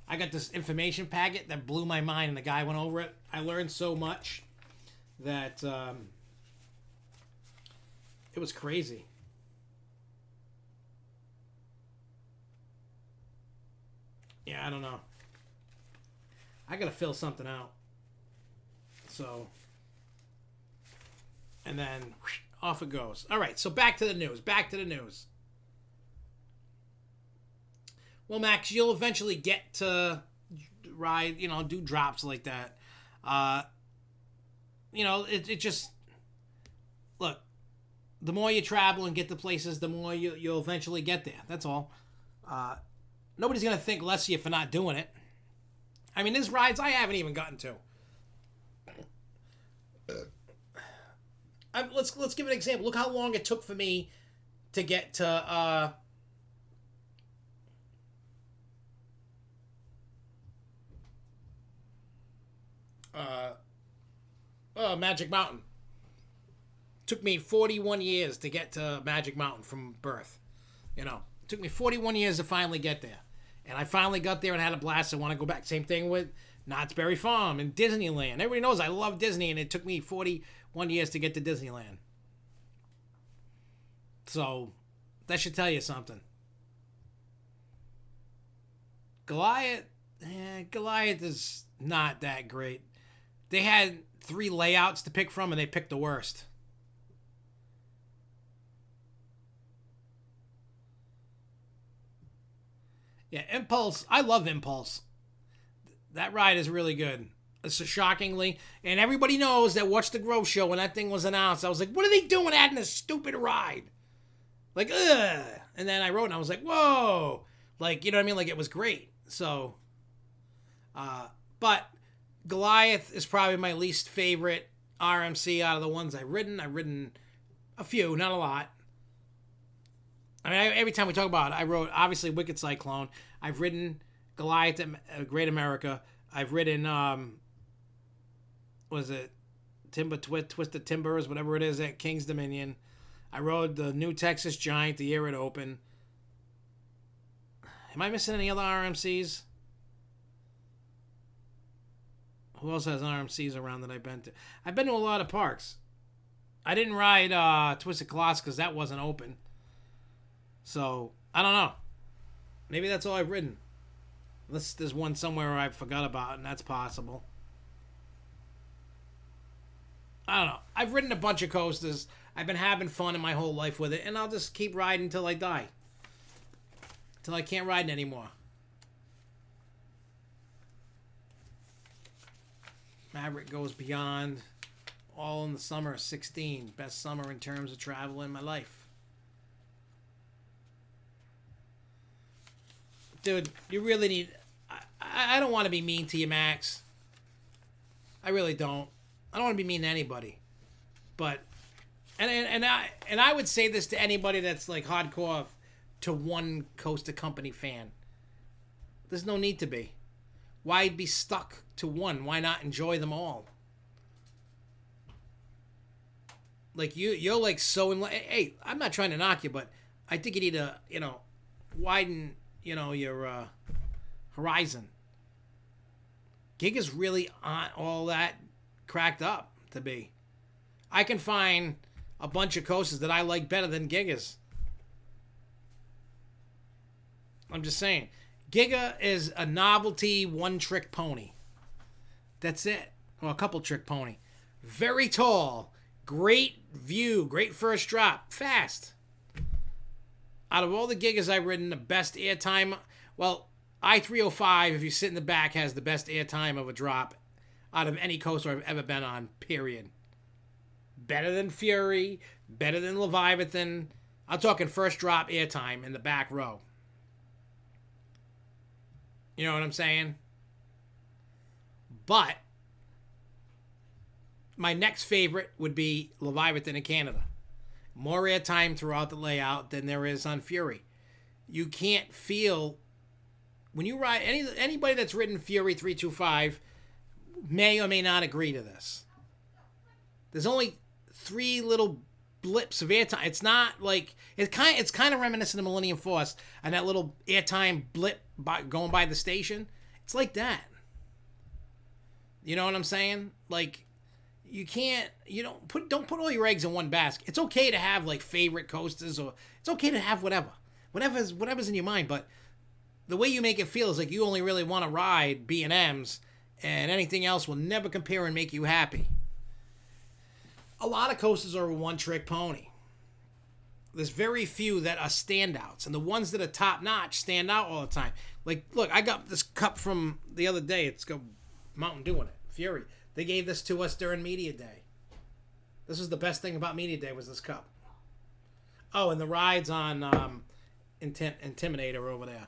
I got this information packet that blew my mind, and the guy went over it. I learned so much that it was crazy. Yeah, I don't know. I gotta fill something out. So, and then off it goes. All right, so back to the news. Well, Max, you'll eventually get to ride, do drops like that. It just, look, the more you travel and get to places, the more you'll eventually get there. That's all. Nobody's going to think less of you for not doing it. I mean, there's rides I haven't even gotten to. Let's give an example. Look how long it took for me to get to Magic Mountain. Took me 41 years to get to Magic Mountain from birth. It took me 41 years to finally get there. And I finally got there and had a blast. I want to go back. Same thing with Knott's Berry Farm and Disneyland. Everybody knows I love Disney, and it took me 41 years to get to Disneyland. So, that should tell you something. Goliath is not that great. They had 3 layouts to pick from, and they picked the worst. Yeah, Impulse. I love Impulse. That ride is really good. So shockingly. And everybody knows that Watch the Grove show, when that thing was announced, I was like, what are they doing adding this stupid ride? Like, ugh. And then I wrote and I was like, whoa. Like, you know what I mean? Like, it was great. So, but Goliath is probably my least favorite RMC out of the ones I've ridden. I've ridden a few, not a lot. I mean, every time we talk about it, I wrote, obviously, Wicked Cyclone. I've ridden Goliath at Great America. I've ridden was it Twisted Timbers, whatever it is at King's Dominion. I rode the New Texas Giant the year it opened. Am I missing any other RMCs? Who else has RMCs around that I've been to? I've been to a lot of parks. I didn't ride Twisted Colossus because that wasn't open. So, I don't know. Maybe that's all I've ridden. Unless there's one somewhere I forgot about, and that's possible. I don't know. I've ridden a bunch of coasters. I've been having fun in my whole life with it, and I'll just keep riding until I die. Until I can't ride anymore. Maverick Goes Beyond. All in the summer of 16. Best summer in terms of travel in my life. Dude, you really need... I don't want to be mean to you, Max. I really don't. I don't want to be mean to anybody. But... And I would say this to anybody that's like hardcore to one coaster company fan. There's no need to be. Why be stuck to one? Why not enjoy them all? Like you're like so in. Hey, I'm not trying to knock you, but I think you need to widen your horizon. Giga's really aren't all that cracked up to be. I can find a bunch of coasters that I like better than Giga's. I'm just saying. Giga is a novelty one-trick pony. That's it. Well, a couple-trick pony. Very tall. Great view. Great first drop. Fast. Out of all the Gigas I've ridden, the best airtime... Well, I-305, if you sit in the back, has the best airtime of a drop out of any coaster I've ever been on, period. Better than Fury. Better than Leviathan. I'm talking first drop airtime in the back row. You know what I'm saying? But my next favorite would be Leviathan in Canada. More airtime throughout the layout than there is on Fury. You can't feel... When you ride... Anybody that's ridden Fury 325 may or may not agree to this. There's only 3 little blips of airtime. It's not like... It's kind of reminiscent of Millennium Force and that little airtime blip going by the station. It's like that. You know what I'm saying? Like, you can't... Don't put all your eggs in one basket. It's okay to have, like, favorite coasters, or... It's okay to have whatever. Whatever's in your mind, but the way you make it feel is like you only really want to ride B&Ms, and anything else will never compare and make you happy. A lot of coasters are a one-trick pony. There's very few that are standouts, and the ones that are top-notch stand out all the time. Like, look, I got this cup from the other day. It's got Mountain Dew in it. Fury. They gave this to us during Media Day. This was the best thing about Media Day, was this cup. Oh, and the rides on Intimidator over there.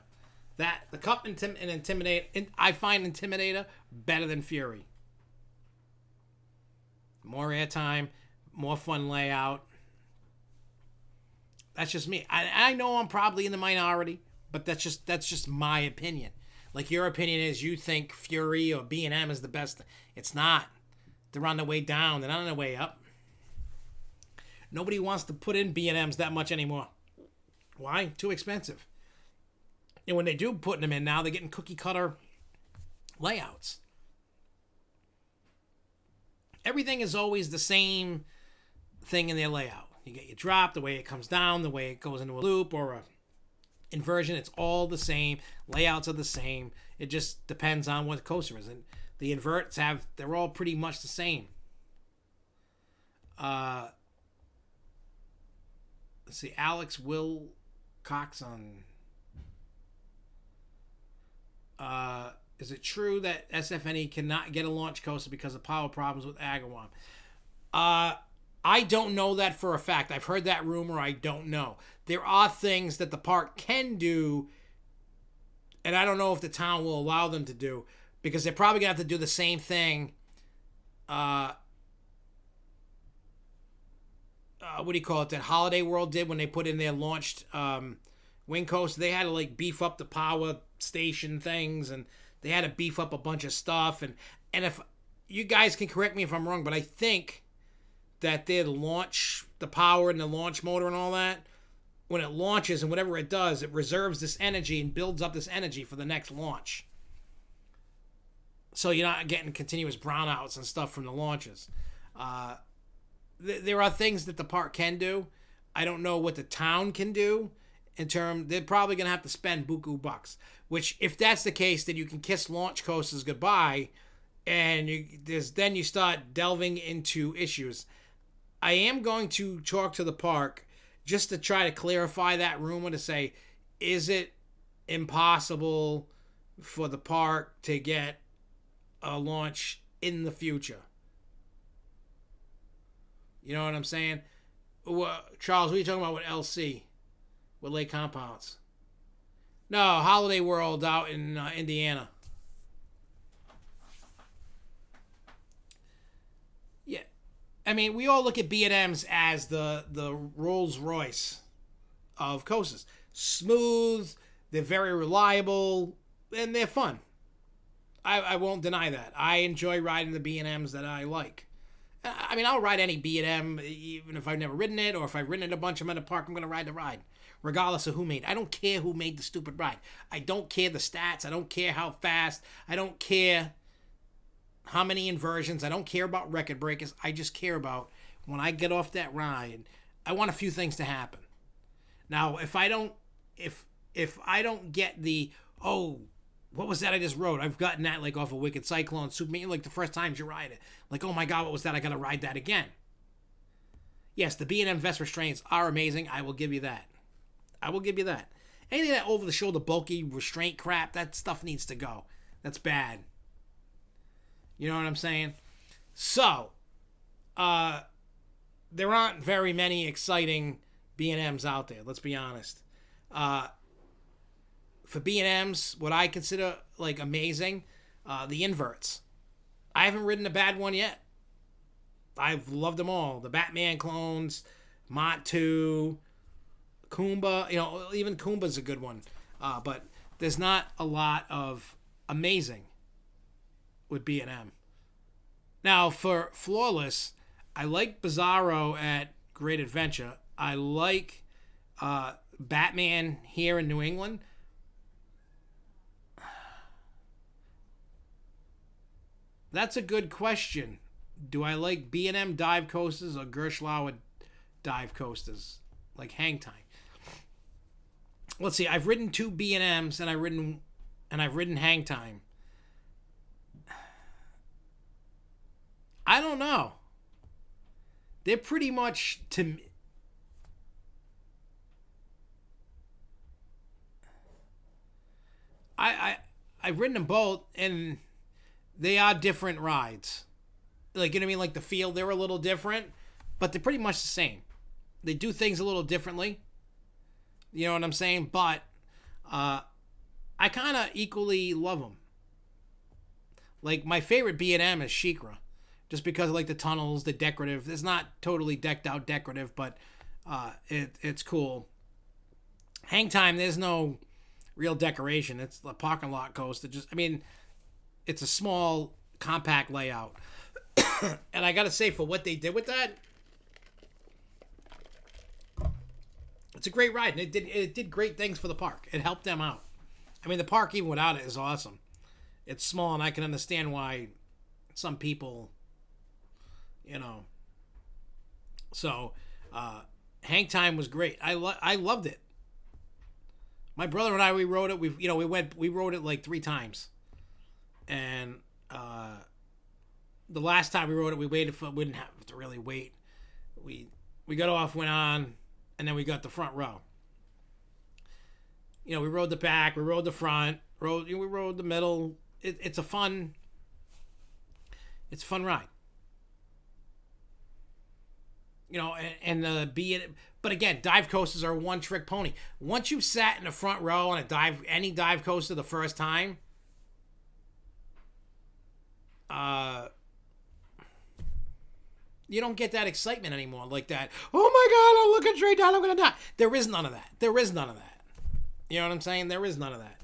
The cup and Intimidator, I find Intimidator better than Fury. More airtime, more fun layout. That's just me. I know I'm probably in the minority, but that's just my opinion. Like, your opinion is you think Fury or B&M is the best. It's not. They're on the way down. They're not on the way up. Nobody wants to put in B&Ms that much anymore. Why? Too expensive. And when they do put them in now, they're getting cookie cutter layouts. Everything is always the same thing in their layout. You get your drop, the way it comes down, the way it goes into a loop or a inversion. It's all the same. Layouts are the same. It just depends on what the coaster is. And the inverts they're all pretty much the same. Let's see, Alex Wilcox on... is it true that SFNE cannot get a launch coaster because of power problems with Agawam? I don't know that for a fact. I've heard that rumor. I don't know. There are things that the park can do, and I don't know if the town will allow them to do, because they're probably going to have to do the same thing. What do you call it? That Holiday World did when they put in their launched wing coaster. They had to like beef up the power station things, and they had to beef up a bunch of stuff. And if you guys can correct me if I'm wrong, but I think that the power and the launch motor and all that, when it launches and whatever it does, it reserves this energy and builds up this energy for the next launch. So you're not getting continuous brownouts and stuff from the launches. There are things that the park can do. I don't know what the town can do. They're probably going to have to spend buku bucks. Which, if that's the case, then you can kiss launch coasters goodbye, and then you start delving into issues. I am going to talk to the park just to try to clarify that rumor, to say, is it impossible for the park to get a launch in the future? You know what I'm saying? Charles, what are you talking about with LC? With Lake Compounds? No, Holiday World out in Indiana. Yeah. I mean, we all look at B&Ms as the Rolls Royce of coasters. Smooth, they're very reliable, and they're fun. I won't deny that. I enjoy riding the B&Ms that I like. I mean, I'll ride any B&M, even if I've never ridden it, or if I've ridden it a bunch, I'm at a park, I'm going to ride the ride, regardless of who made it. I don't care who made the stupid ride. I don't care the stats. I don't care how fast. I don't care how many inversions. I don't care about record breakers. I just care about when I get off that ride, I want a few things to happen. Now, if I don't get the, oh, what was that I just rode? I've gotten that like off a Wicked Cyclone, Superman, like the first times you ride it. Like, oh my God, what was that? I got to ride that again. Yes, the B&M vest restraints are amazing. I will give you that. Anything that over-the-shoulder bulky restraint crap, that stuff needs to go. That's bad. You know what I'm saying? So, there aren't very many exciting B&Ms out there, let's be honest. For B&Ms, what I consider like amazing, the inverts. I haven't ridden a bad one yet. I've loved them all. The Batman clones, Mott 2, Kumba. You know, even Kumba's a good one. But there's not a lot of amazing with B&M. Now, for Flawless, I like Bizarro at Great Adventure. I like Batman here in New England. That's a good question. Do I like B&M dive coasters or Gerstlauer dive coasters? Like Hang Time. Let's see. I've ridden 2 B&Ms and I've ridden Hang Time. I don't know. They're pretty much to me. I've ridden them both, and they are different rides. Like, you know what I mean? Like the feel, they're a little different, but they're pretty much the same. They do things a little differently. You know what I'm saying? But I kind of equally love them. Like, my favorite B&M is SheiKra. Just because I like the tunnels, the decorative. It's not totally decked out decorative, but it's cool. Hang Time, there's no real decoration. It's a parking lot coaster. It's a small, compact layout. And I got to say, for what they did with that, it's a great ride. And it did great things for the park. It helped them out. I mean, the park, even without it, is awesome. It's small, and I can understand why some people, you know. So, Hang Time was great. I loved it. My brother and I, we rode it. We rode it like 3 times. And the last time we rode it, we didn't have to really wait. We got off, went on, and then we got the front row. You know, we rode the back, we rode the front, we rode the middle. It's a fun ride. You know, and but again, dive coasters are a one-trick pony. Once you've sat in the front row on any dive coaster the first time, you don't get that excitement anymore, like that. Oh my God, I'm looking straight down, I'm gonna die. There is none of that. You know what I'm saying? There is none of that.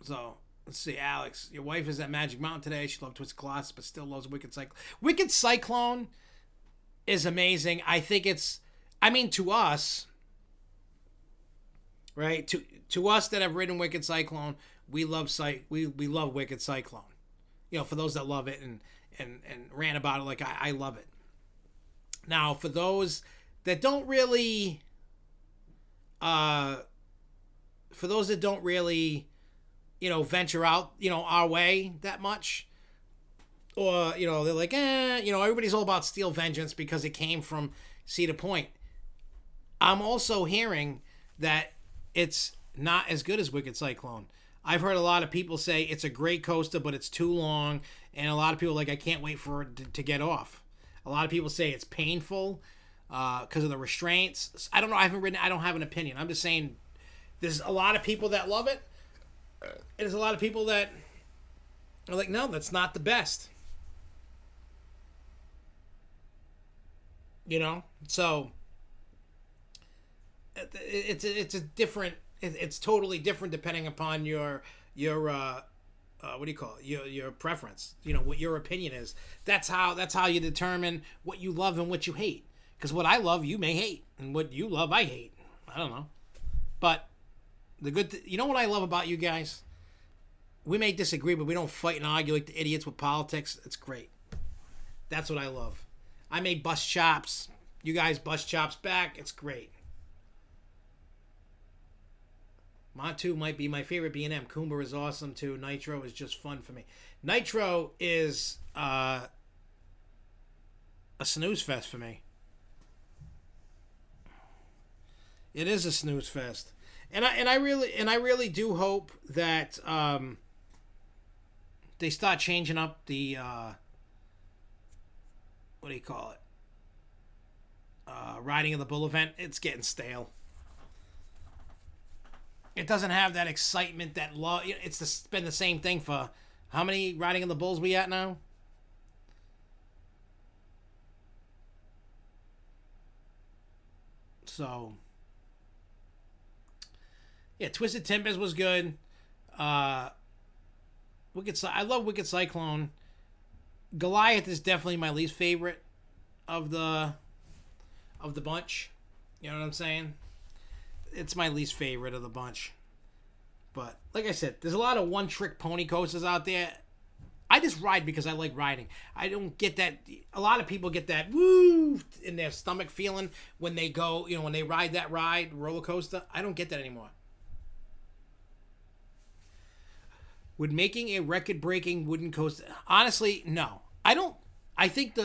So Let's see, Alex. Your wife is at Magic Mountain today. She loved Twisted Colossus, but still loves Wicked Cyclone. Wicked Cyclone is amazing. I think it's, I mean, to us, right? To us that have ridden Wicked Cyclone, we love we love Wicked Cyclone. You know, for those that love it and rant about it, like I love it. Now, for those that don't really, you know, venture out, you know, our way that much, or, you know, they're like, you know, everybody's all about Steel Vengeance because it came from Cedar Point. I'm also hearing that it's not as good as Wicked Cyclone. I've heard a lot of people say it's a great coaster, but it's too long, and a lot of people are like, I can't wait for it to get off. A lot of people say it's painful because of the restraints. I don't know. I don't have an opinion. I'm just saying there's a lot of people that love it. There's a lot of people that are like, no, that's not the best. You know? So it's a different, it's totally different depending upon your what do you call it? Your preference. You know, what your opinion is. That's how you determine what you love and what you hate. Because what I love, you may hate, and what you love, I hate. I don't know. But you know what I love about you guys? We may disagree, but we don't fight and argue like the idiots with politics. It's great. That's what I love. I may bust chops. You guys bust chops back. It's great. Montu might be my favorite B&M. Coomber is awesome too. Nitro is just fun for me. Nitro is a snooze fest for me. It is a snooze fest. And I really do hope that they start changing up the what do you call it? Riding of the Bull event. It's getting stale. It doesn't have that excitement, that love. It's been the same thing for how many Riding of the Bulls we at now? So yeah, Twisted Timbers was good. I love Wicked Cyclone. Goliath is definitely my least favorite of the bunch. You know what I'm saying? It's my least favorite of the bunch. But like I said, there's a lot of one-trick pony coasters out there. I just ride because I like riding. I don't get that. A lot of people get that woo in their stomach feeling when they go, when they ride that roller coaster. I don't get that anymore. Would making a record-breaking wooden coaster? Honestly, no. I don't. I think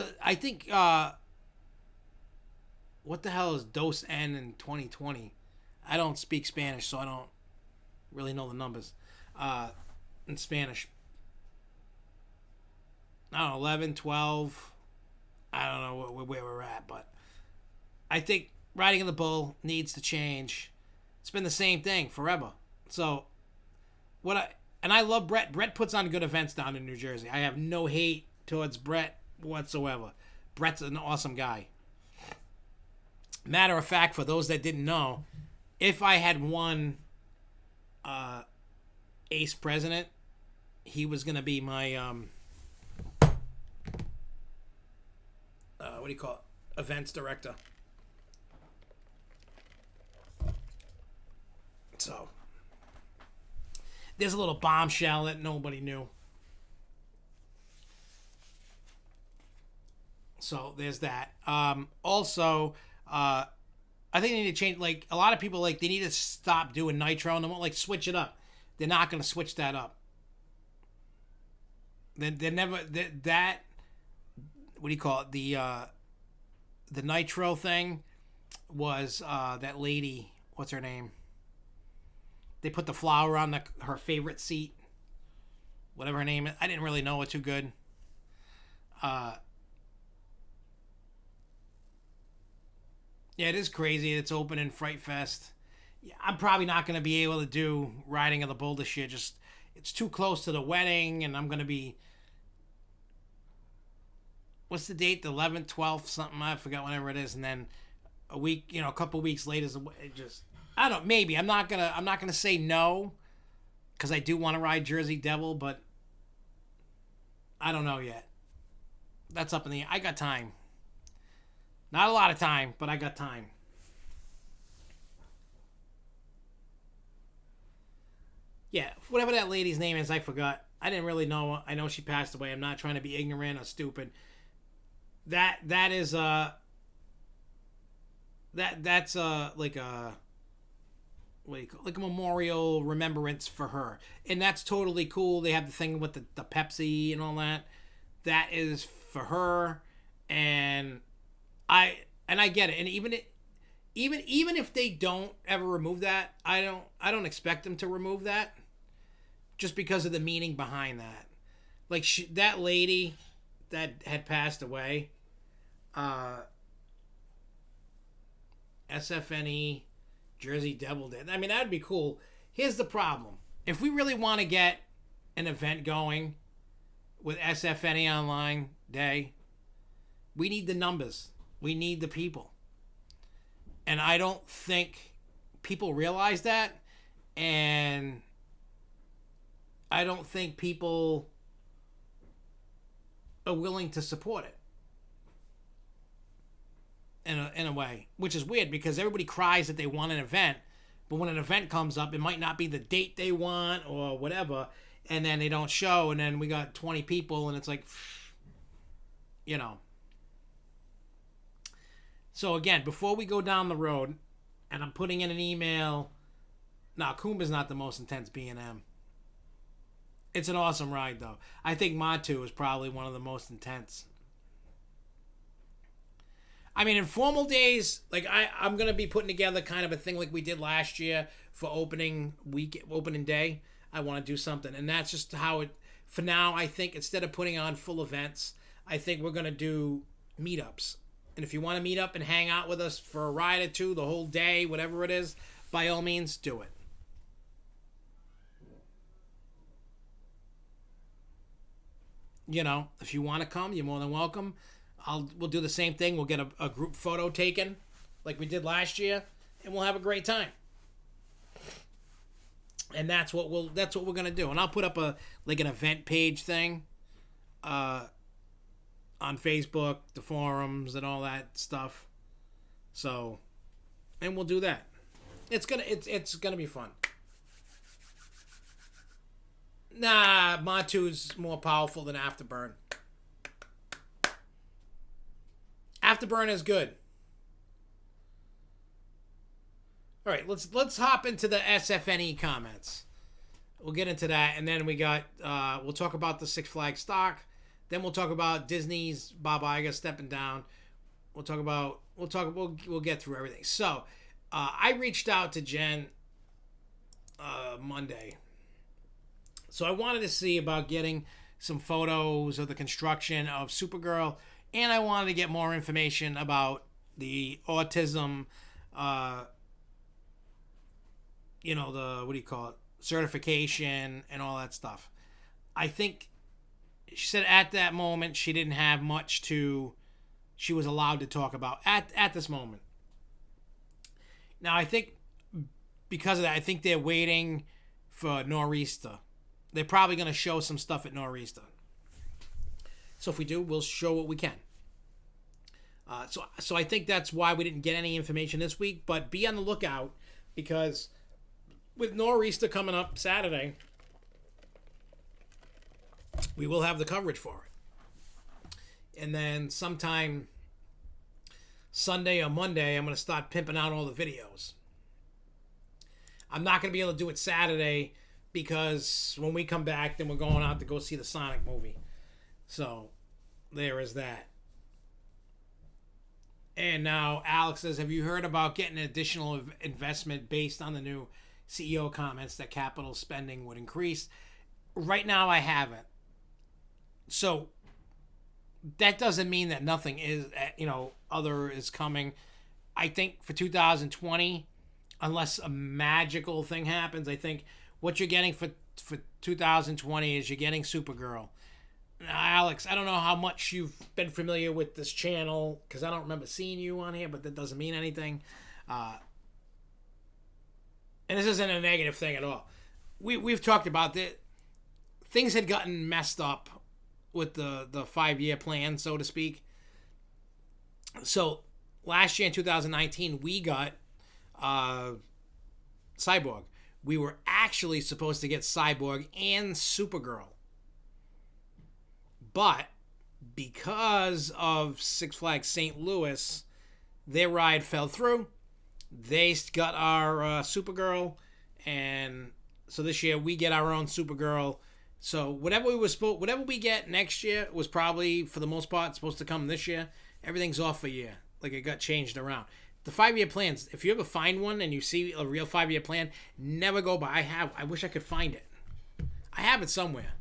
what the hell is Dos N in 2020? I don't speak Spanish, so I don't really know the numbers in Spanish. I don't know, 11, 12. I don't know where we're at, but I think Riding in the Bull needs to change. It's been the same thing forever. So, I love Brett. Brett puts on good events down in New Jersey. I have no hate towards Brett whatsoever. Brett's an awesome guy. Matter of fact, for those that didn't know, if I had won Ace President, he was going to be my, what do you call it? Events director. So, there's a little bombshell that nobody knew. So, there's that. Also, I think they need to change, like, a lot of people, like, they need to stop doing Nitro and they won't, like, switch it up. They're not going to switch that up. They're never, that, what do you call it? The Nitro thing was, that lady, what's her name? They put the flower on her favorite seat. Whatever her name is. I didn't really know it too good. Yeah, it is crazy. It's open in Fright Fest. Yeah, I'm probably not going to be able to do Riding of the Bull this year. Just, it's too close to the wedding, and I'm going to be... What's the date? The 11th, 12th, something. I forgot whenever it is. And then a week, a couple weeks later, it just... I don't know. Maybe. I'm not gonna say no. because I do want to ride Jersey Devil, but I don't know yet. That's up in the air. I got time. Not a lot of time, but I got time. Yeah, whatever that lady's name is, I forgot. I didn't really know. I know she passed away. I'm not trying to be ignorant or stupid. That's like a what do you call it? Like a memorial remembrance for her, and that's totally cool. They have the thing with the Pepsi and all that. That is for her, and I get it. And even if they don't ever remove that, I don't expect them to remove that, just because of the meaning behind that. Like that lady that had passed away, SFNE Jersey Devil did. I mean, that'd be cool. Here's the problem: if we really want to get an event going with SFNEOnline Day, we need the numbers. We need the people. And I don't think people realize that. And I don't think people are willing to support it. In a way, which is weird because everybody cries that they want an event, but when an event comes up, it might not be the date they want or whatever, and then they don't show, and then we got 20 people, and it's like, you know. So again, before we go down the road, and I'm putting in an email. Now, Coomba's not the most intense B&M. It's an awesome ride, though. I think Matu is probably one of the most intense. I mean, in formal days, like I'm going to be putting together kind of a thing like we did last year for opening day. I want to do something. And that's just how it, for now, I think instead of putting on full events, I think we're going to do meetups. And if you want to meet up and hang out with us for a ride or two, the whole day, whatever it is, by all means, do it. You know, if you want to come, you're more than welcome. We'll do the same thing. We'll get a group photo taken like we did last year, and we'll have a great time. And that's what we're gonna do. And I'll put up an event page thing on Facebook, the forums, and all that stuff. So, and we'll do that. It's gonna be fun. Nah, Matu's more powerful than Afterburn. Afterburn is good. All right, let's hop into the SFNE comments. We'll get into that, and then we got we'll talk about the Six Flags stock. Then we'll talk about Disney's Bob Iger stepping down. We'll get through everything. So, I reached out to Jen Monday. So I wanted to see about getting some photos of the construction of Supergirl, and I wanted to get more information about the autism, certification and all that stuff. I think she said at that moment she didn't have much she was allowed to talk about at this moment. Now I think because of that, I think they're waiting for Nor'easter. They're probably going to show some stuff at Nor'easter. So if we do, we'll show what we can. So I think that's why we didn't get any information this week. But be on the lookout, because with Nor'easter coming up Saturday, we will have the coverage for it. And then sometime Sunday or Monday, I'm going to start pimping out all the videos. I'm not going to be able to do it Saturday because when we come back, then we're going out to go see the Sonic movie. So there is that. And now Alex says, have you heard about getting an additional investment based on the new CEO comments that capital spending would increase? Right now, I haven't. So that doesn't mean that nothing is, other is coming. I think for 2020, unless a magical thing happens, I think what you're getting for 2020 is you're getting Supergirl. Now, Alex, I don't know how much you've been familiar with this channel, because I don't remember seeing you on here, but that doesn't mean anything. And this isn't a negative thing at all. we've talked about that. Things had gotten messed up with the 5-year plan, so to speak. So last year in 2019, we got Cyborg. We were actually supposed to get Cyborg and Supergirl. But because of Six Flags St. Louis, their ride fell through. They got our Supergirl, and so this year we get our own Supergirl. So whatever we get next year was probably, for the most part, supposed to come this year. Everything's off a year. Like, it got changed around. The 5-year plans, if you ever find one and you see a real 5-year plan, never go by. I wish I could find it. I have it somewhere.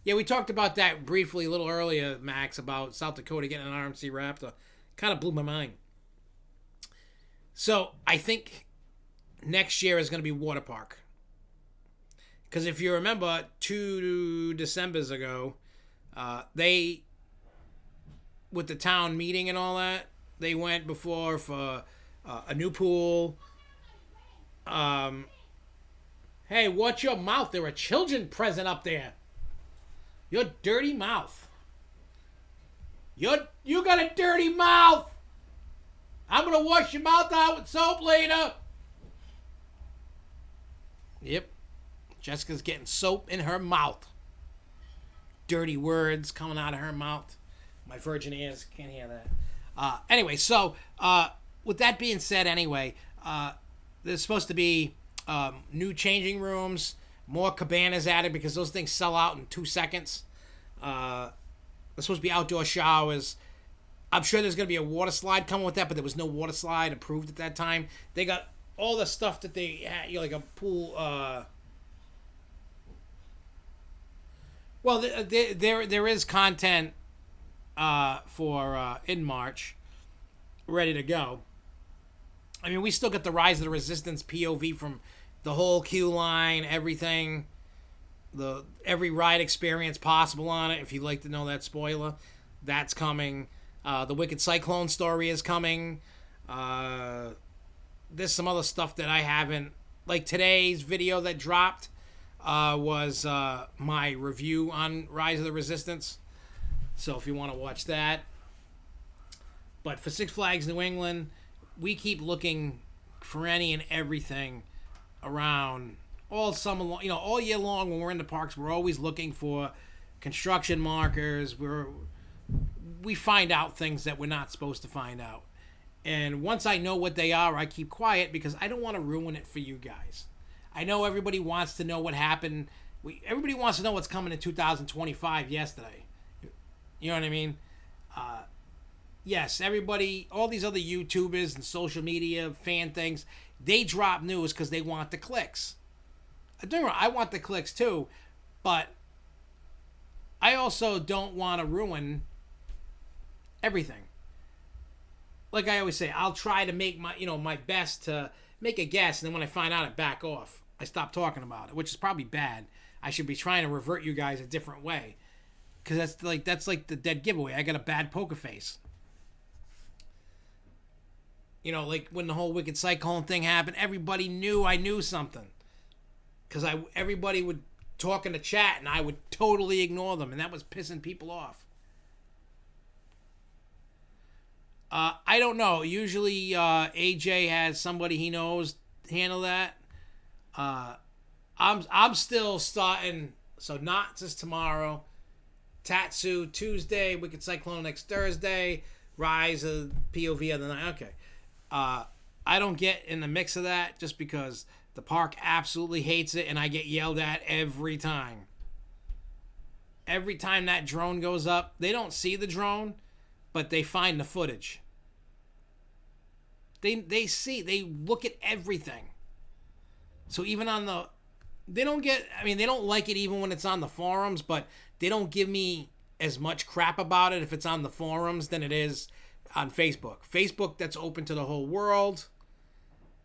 Yeah, we talked about that briefly a little earlier, Max, about South Dakota getting an RMC Raptor. Kind of blew my mind. So I think next year is going to be Water Park. Because if you remember, 2 Decembers ago, they, with the town meeting and all that, they went before for a new pool. Hey, watch your mouth. There are children present up there. Your dirty mouth. You got a dirty mouth. I'm going to wash your mouth out with soap later. Yep. Jessica's getting soap in her mouth. Dirty words coming out of her mouth. My virgin ears can't hear that. Anyway, so with that being said, there's supposed to be new changing rooms, more cabanas added because those things sell out in 2 seconds. There's supposed to be outdoor showers. I'm sure there's going to be a water slide coming with that, but there was no water slide approved at that time. They got all the stuff that they had, like a pool. Well, there is content for in March ready to go. I mean, we still got the Rise of the Resistance POV from the whole queue line, everything, every ride experience possible on it. If you'd like to know that spoiler, that's coming. The Wicked Cyclone story is coming. There's some other stuff that I haven't, like today's video that dropped was my review on Rise of the Resistance. So if you want to watch that. But for Six Flags New England, we keep looking for any and everything around all summer long, all year long. When we're in the parks, we're always looking for construction markers. We find out things that we're not supposed to find out. And once I know what they are, I keep quiet because I don't want to ruin it for you guys. I know everybody wants to know what happened. Everybody wants to know what's coming in 2025 yesterday. You know what I mean? Yes, everybody, all these other YouTubers and social media fan things, they drop news because they want the clicks. I want the clicks too, but I also don't want to ruin everything. Like I always say, I'll try to make my best to make a guess, and then when I find out, I back off. I stop talking about it, which is probably bad. I should be trying to revert you guys a different way, because that's like the dead giveaway. I got a bad poker face. Like when the whole Wicked Cyclone thing happened, everybody knew I knew something, because everybody would talk in the chat, and I would totally ignore them, and that was pissing people off. I don't know. Usually AJ has somebody he knows handle that. I'm still starting. So Knots is tomorrow, Tatsu Tuesday, Wicked Cyclone next Thursday, Rise of POV other night. Okay. I don't get in the mix of that just because the park absolutely hates it and I get yelled at every time. Every time that drone goes up, they don't see the drone, but they find the footage. They look at everything. So even on they don't like it even when it's on the forums, but they don't give me as much crap about it if it's on the forums than it is on Facebook. Facebook, that's open to the whole world,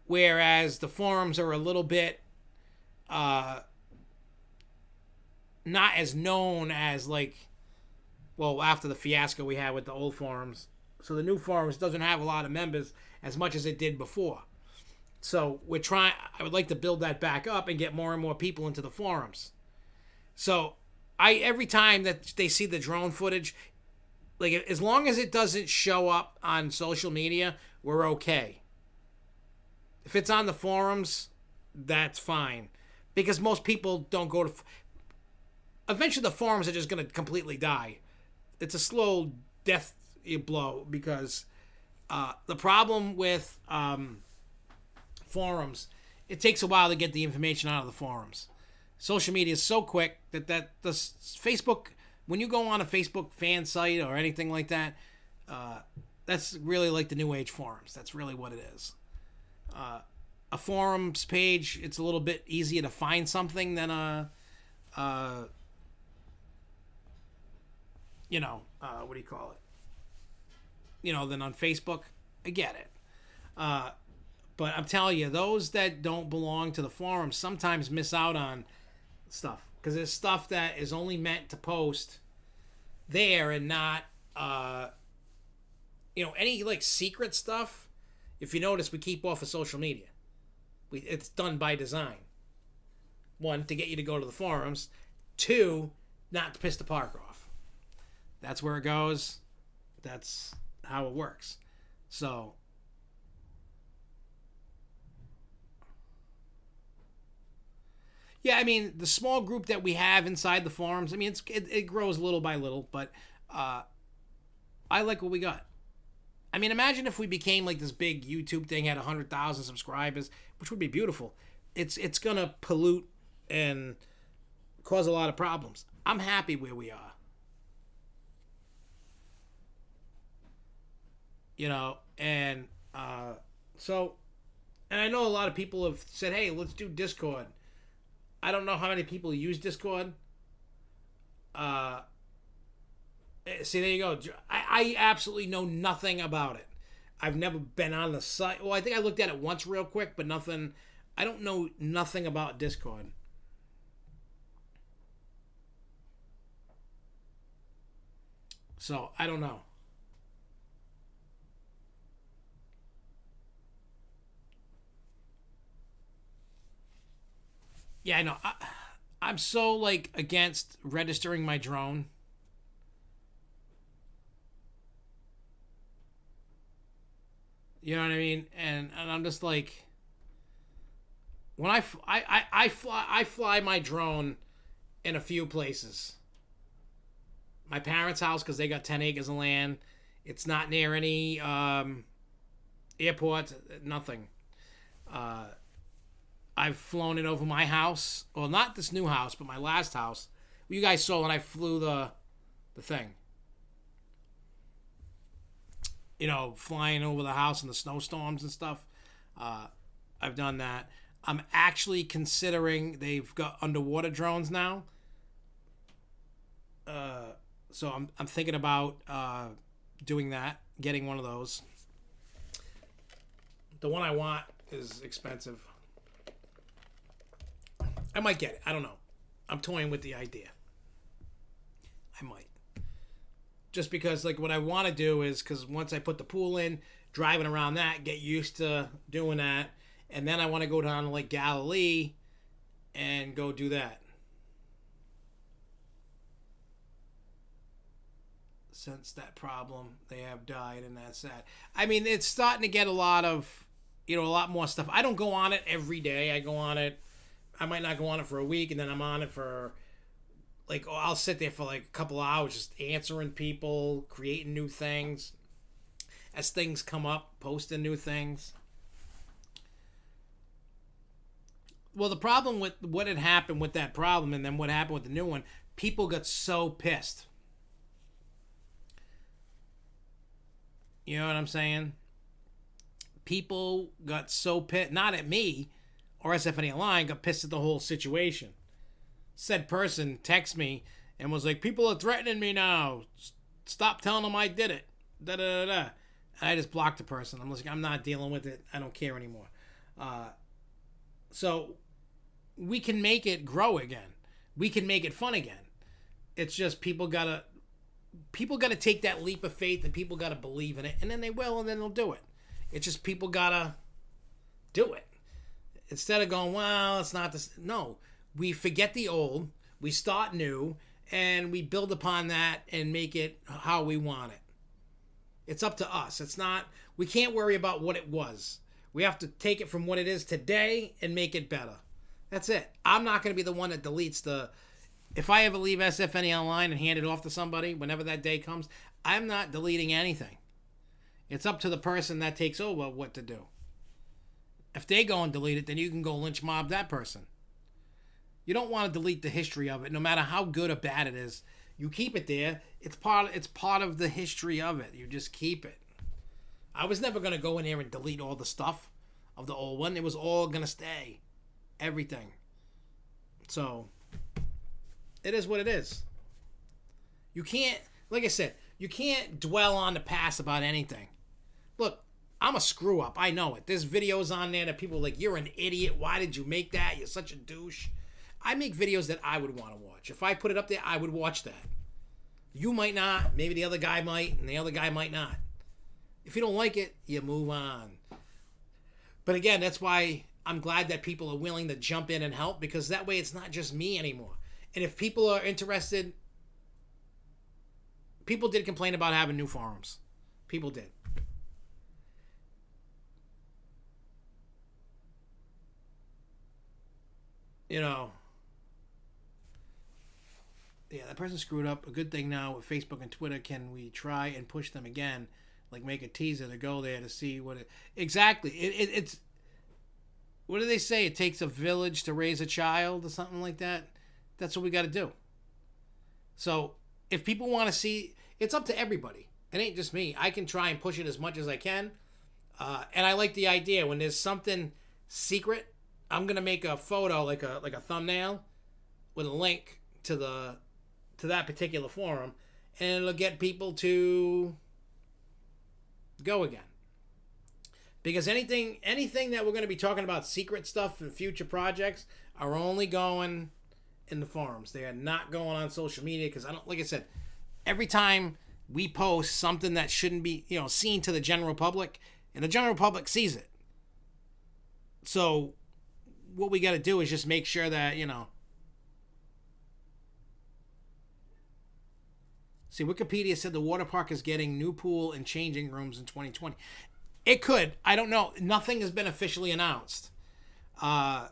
whereas the forums are a little bit not as known as after the fiasco we had with the old forums. So the new forums doesn't have a lot of members as much as it did before. So I would like to build that back up and get more and more people into the forums. So every time that they see the drone footage, like as long as it doesn't show up on social media, we're okay. If it's on the forums, that's fine. Because most people don't go to... Eventually the forums are just going to completely die. It's a slow death blow because the problem with forums, it takes a while to get the information out of the forums. Social media is so quick that the Facebook, when you go on a Facebook fan site or anything like that, that's really like the new age forums. That's really what it is. A forums page, it's a little bit easier to find something than what do you call it? Than on Facebook. I get it. But I'm telling you, those that don't belong to the forums sometimes miss out on stuff. Because there's stuff that is only meant to post there and not, any like secret stuff. If you notice, we keep off of social media. It's done by design. 1, to get you to go to the forums. 2, not to piss the park off. That's where it goes. That's how it works. So, yeah, I mean, the small group that we have inside the forums, I mean, it grows little by little, but I like what we got. I mean, imagine if we became like this big YouTube thing, had 100,000 subscribers, which would be beautiful. It's going to pollute and cause a lot of problems. I'm happy where we are. And I know a lot of people have said, hey, let's do Discord. I don't know how many people use Discord. See, there you go. I absolutely know nothing about it. I've never been on the site. Well, I think I looked at it once real quick, but nothing. I don't know nothing about Discord. So, I don't know. Yeah, I know. I'm so, like, against registering my drone. You know what I mean? And I'm just like, when I fly my drone in a few places. My parents' house, because they got 10 acres of land. It's not near any airport, nothing. I've flown it over my house. Well, not this new house, but my last house. You guys saw when I flew the thing. Flying over the house in the snowstorms and stuff. I've done that. I'm actually considering, they've got underwater drones now. So I'm thinking about doing that, getting one of those. The one I want is expensive. I might get it. I don't know. I'm toying with the idea. I might. Just because, like, what I want to do is, because once I put the pool in, driving around that, get used to doing that, and then I want to go down to Lake Galilee and go do that. Since that problem, they have died, and that's sad. I mean, it's starting to get a lot more stuff. I don't go on it every day. I might not go on it for a week, and then I'm on it for, like, I'll sit there for like a couple of hours just answering people, creating new things. As things come up, posting new things. Well, the problem with what had happened with that problem and then what happened with the new one, people got so pissed. You know what I'm saying? People got so pissed, not at me or SFNEOnline, got pissed at the whole situation. Said person texted me and was like, people are threatening me now. Stop telling them I did it. Da da da da. And I just blocked the person. I'm like, I'm not dealing with it. I don't care anymore. So we can make it grow again. We can make it fun again. It's just people gotta take that leap of faith, and people gotta believe in it, and then they will, and then they'll do it. It's just people gotta do it. Instead of going, well, it's not this. No, we forget the old, we start new, and we build upon that and make it how we want it. It's up to us. It's not, we can't worry about what it was. We have to take it from what it is today and make it better. That's it. I'm not going to be the one that deletes the, if I ever leave SFNEOnline and hand it off to somebody, whenever that day comes, I'm not deleting anything. It's up to the person that takes over what to do. If they go and delete it, then you can go lynch mob that person. You don't want to delete the history of it, no matter how good or bad it is. You keep it there. It's part of the history of it. You just keep it. I was never going to go in there and delete all the stuff of the old one. It was all going to stay. Everything. So, it is what it is. You can't, like I said, you can't dwell on the past about anything. Look, I'm a screw up. I know it. There's videos on there that people are like, you're an idiot. Why did you make that? You're such a douche. I make videos that I would want to watch. If I put it up there, I would watch that. You might not. Maybe the other guy might, and the other guy might not. If you don't like it, you move on. But again, that's why I'm glad that people are willing to jump in and help, because that way it's not just me anymore. And if people are interested, people did complain about having new forums. People did. You know, yeah, that person screwed up. A good thing now with Facebook and Twitter, can we try and push them again? Like make a teaser to go there to see what it... Exactly. It's... What do they say? It takes a village to raise a child or something like that. That's what we got to do. So if people want to see... It's up to everybody. It ain't just me. I can try and push it as much as I can. And I like the idea. When there's something secret, I'm going to make a photo, like a thumbnail, with a link to that particular forum. And it'll get people to go again. Because anything that we're going to be talking about, secret stuff and future projects, are only going in the forums. They are not going on social media, because I don't, like I said, every time we post something that shouldn't be, seen to the general public, and the general public sees it. So what we got to do is just make sure that, See, Wikipedia said the water park is getting new pool and changing rooms in 2020. It could. I don't know. Nothing has been officially announced. We'll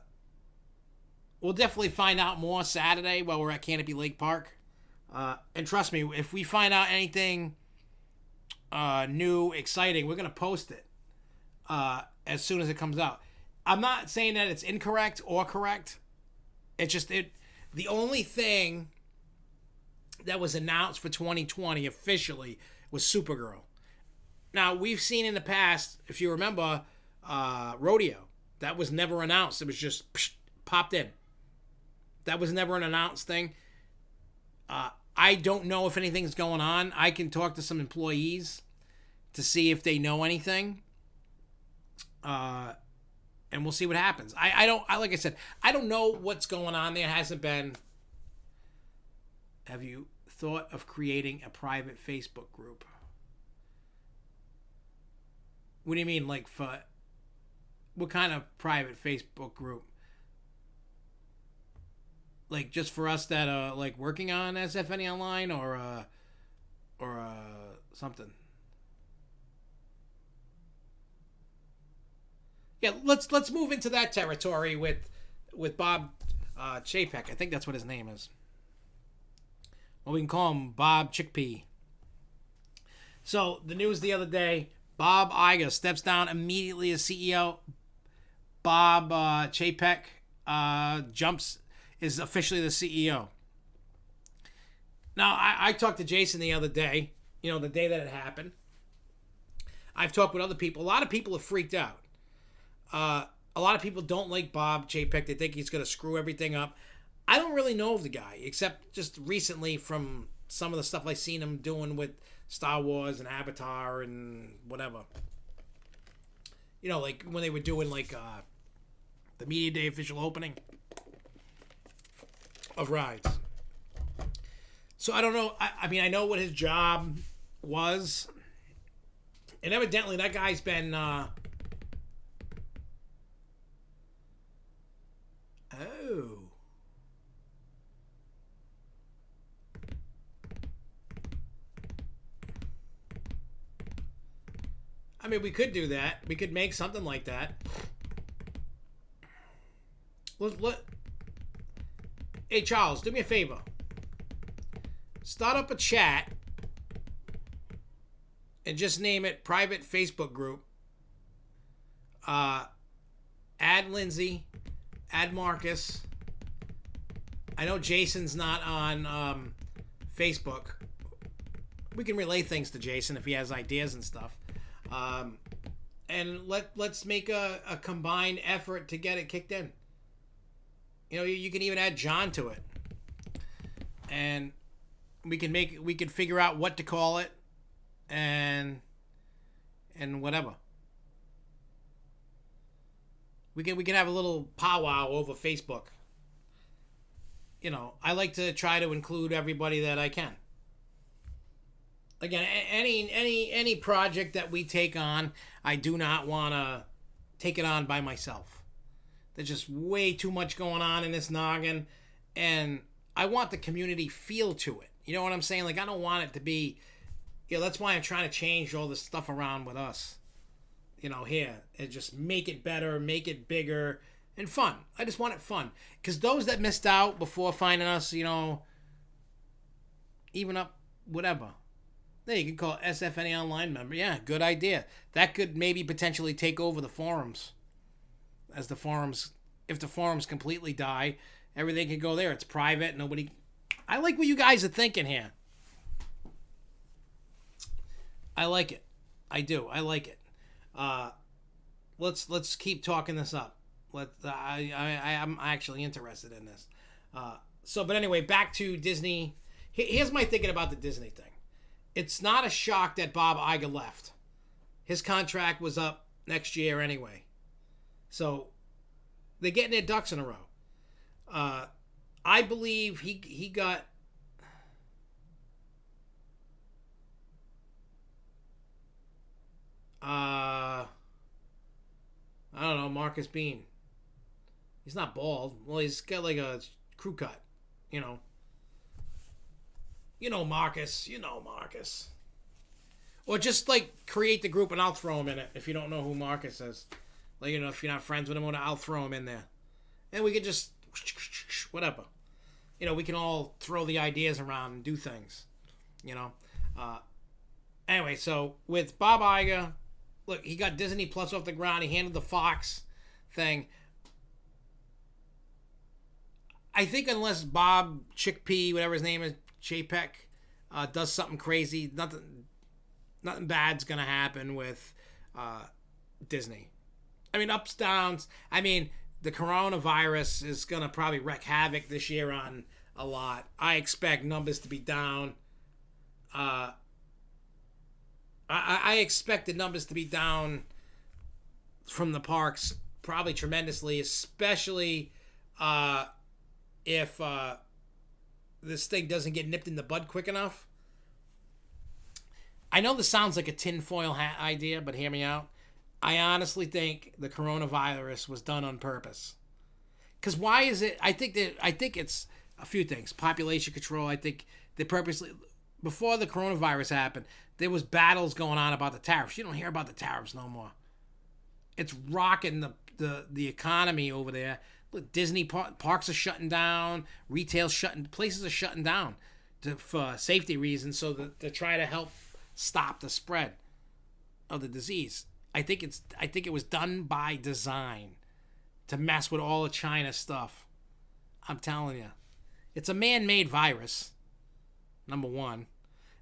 definitely find out more Saturday while we're at Canopy Lake Park. And trust me, if we find out anything new, exciting, we're going to post it as soon as it comes out. I'm not saying that it's incorrect or correct. It's just the only thing that was announced for 2020 officially was Supergirl. Now, we've seen in the past, if you remember, Rodeo. That was never announced. It was just popped in. That was never an announced thing. I don't know if anything's going on. I can talk to some employees to see if they know anything. And we'll see what happens. Like I said, I don't know what's going on there. It hasn't been. Have you thought of creating a private Facebook group? What do you mean, like, for what kind of private Facebook group? Like, just for us that are, like, working on SFNEOnline or something? Yeah, let's move into that territory with Bob Chapek. I think that's what his name is. Well, we can call him Bob Chickpea. So, the news the other day, Bob Iger steps down immediately as CEO. Bob Chapek is officially the CEO. Now, I talked to Jason the other day, the day that it happened. I've talked with other people. A lot of people are freaked out. A lot of people don't like Bob Chapek. They think he's going to screw everything up. I don't really know of the guy, except just recently from some of the stuff I've seen him doing with Star Wars and Avatar and whatever. Like when they were doing like the Media Day official opening of rides. So I don't know. I mean, I know what his job was. And evidently that guy's been I mean, we could do that. We could make something like that. Hey, Charles, do me a favor. Start up a chat and just name it private Facebook group. Add Lindsay. Add Marcus. I know Jason's not on Facebook. We can relay things to Jason if he has ideas and stuff. And let's make a combined effort to get it kicked in. You know, you can even add John to it. And we can figure out what to call it and whatever. We can have a little powwow over Facebook. You know, I like to try to include everybody that I can. Again, any project that we take on, I do not want to take it on by myself. There's just way too much going on in this noggin, and I want the community feel to it. You know what I'm saying? Like, I don't want it to be, you know, that's why I'm trying to change all this stuff around with us. You know, here, and just make it better, make it bigger, and fun. I just want it fun. Because those that missed out before finding us, you know, even up, whatever. There, you can call it SFNEOnline member. Yeah, good idea. That could maybe potentially take over the forums. As the forums, if the forums completely die, everything can go there. It's private. Nobody. I like what you guys are thinking here. I like it. I do. I like it. Let's keep talking this up. I'm actually interested in this. But anyway, back to Disney. Here's my thinking about the Disney thing. It's not a shock that Bob Iger left. His contract was up next year anyway. So they're getting their ducks in a row. I believe he got... I don't know, Marcus Bean. He's not bald. Well, he's got like a crew cut, you know. You know Marcus. Or just like create the group and I'll throw him in it if you don't know who Marcus is. Like, you know, if you're not friends with him, I'll throw him in there. And we could just, whatever. You know, we can all throw the ideas around and do things, you know. Anyway, so with Bob Iger, look, he got Disney Plus off the ground. He handled the Fox thing. I think unless Bob Chickpea, whatever his name is, J Peck, does something crazy, nothing bad's going to happen with Disney. I mean, ups, downs. I mean, the coronavirus is going to probably wreak havoc this year on a lot. I expect numbers to be down. I expect the numbers to be down from the parks probably tremendously, especially if this thing doesn't get nipped in the bud quick enough. I know this sounds like a tinfoil hat idea, but hear me out. I honestly think the coronavirus was done on purpose. Because why is it? I think it's a few things. Population control. I think they purposely, before the coronavirus happened, there was battles going on about the tariffs. You don't hear about the tariffs no more. It's rocking the economy over there. Look, Disney parks are shutting down, retail's shutting, places are shutting down for safety reasons, so that to try to help stop the spread of the disease. I think it was done by design to mess with all the China stuff. I'm telling you, it's a man-made virus. Number one.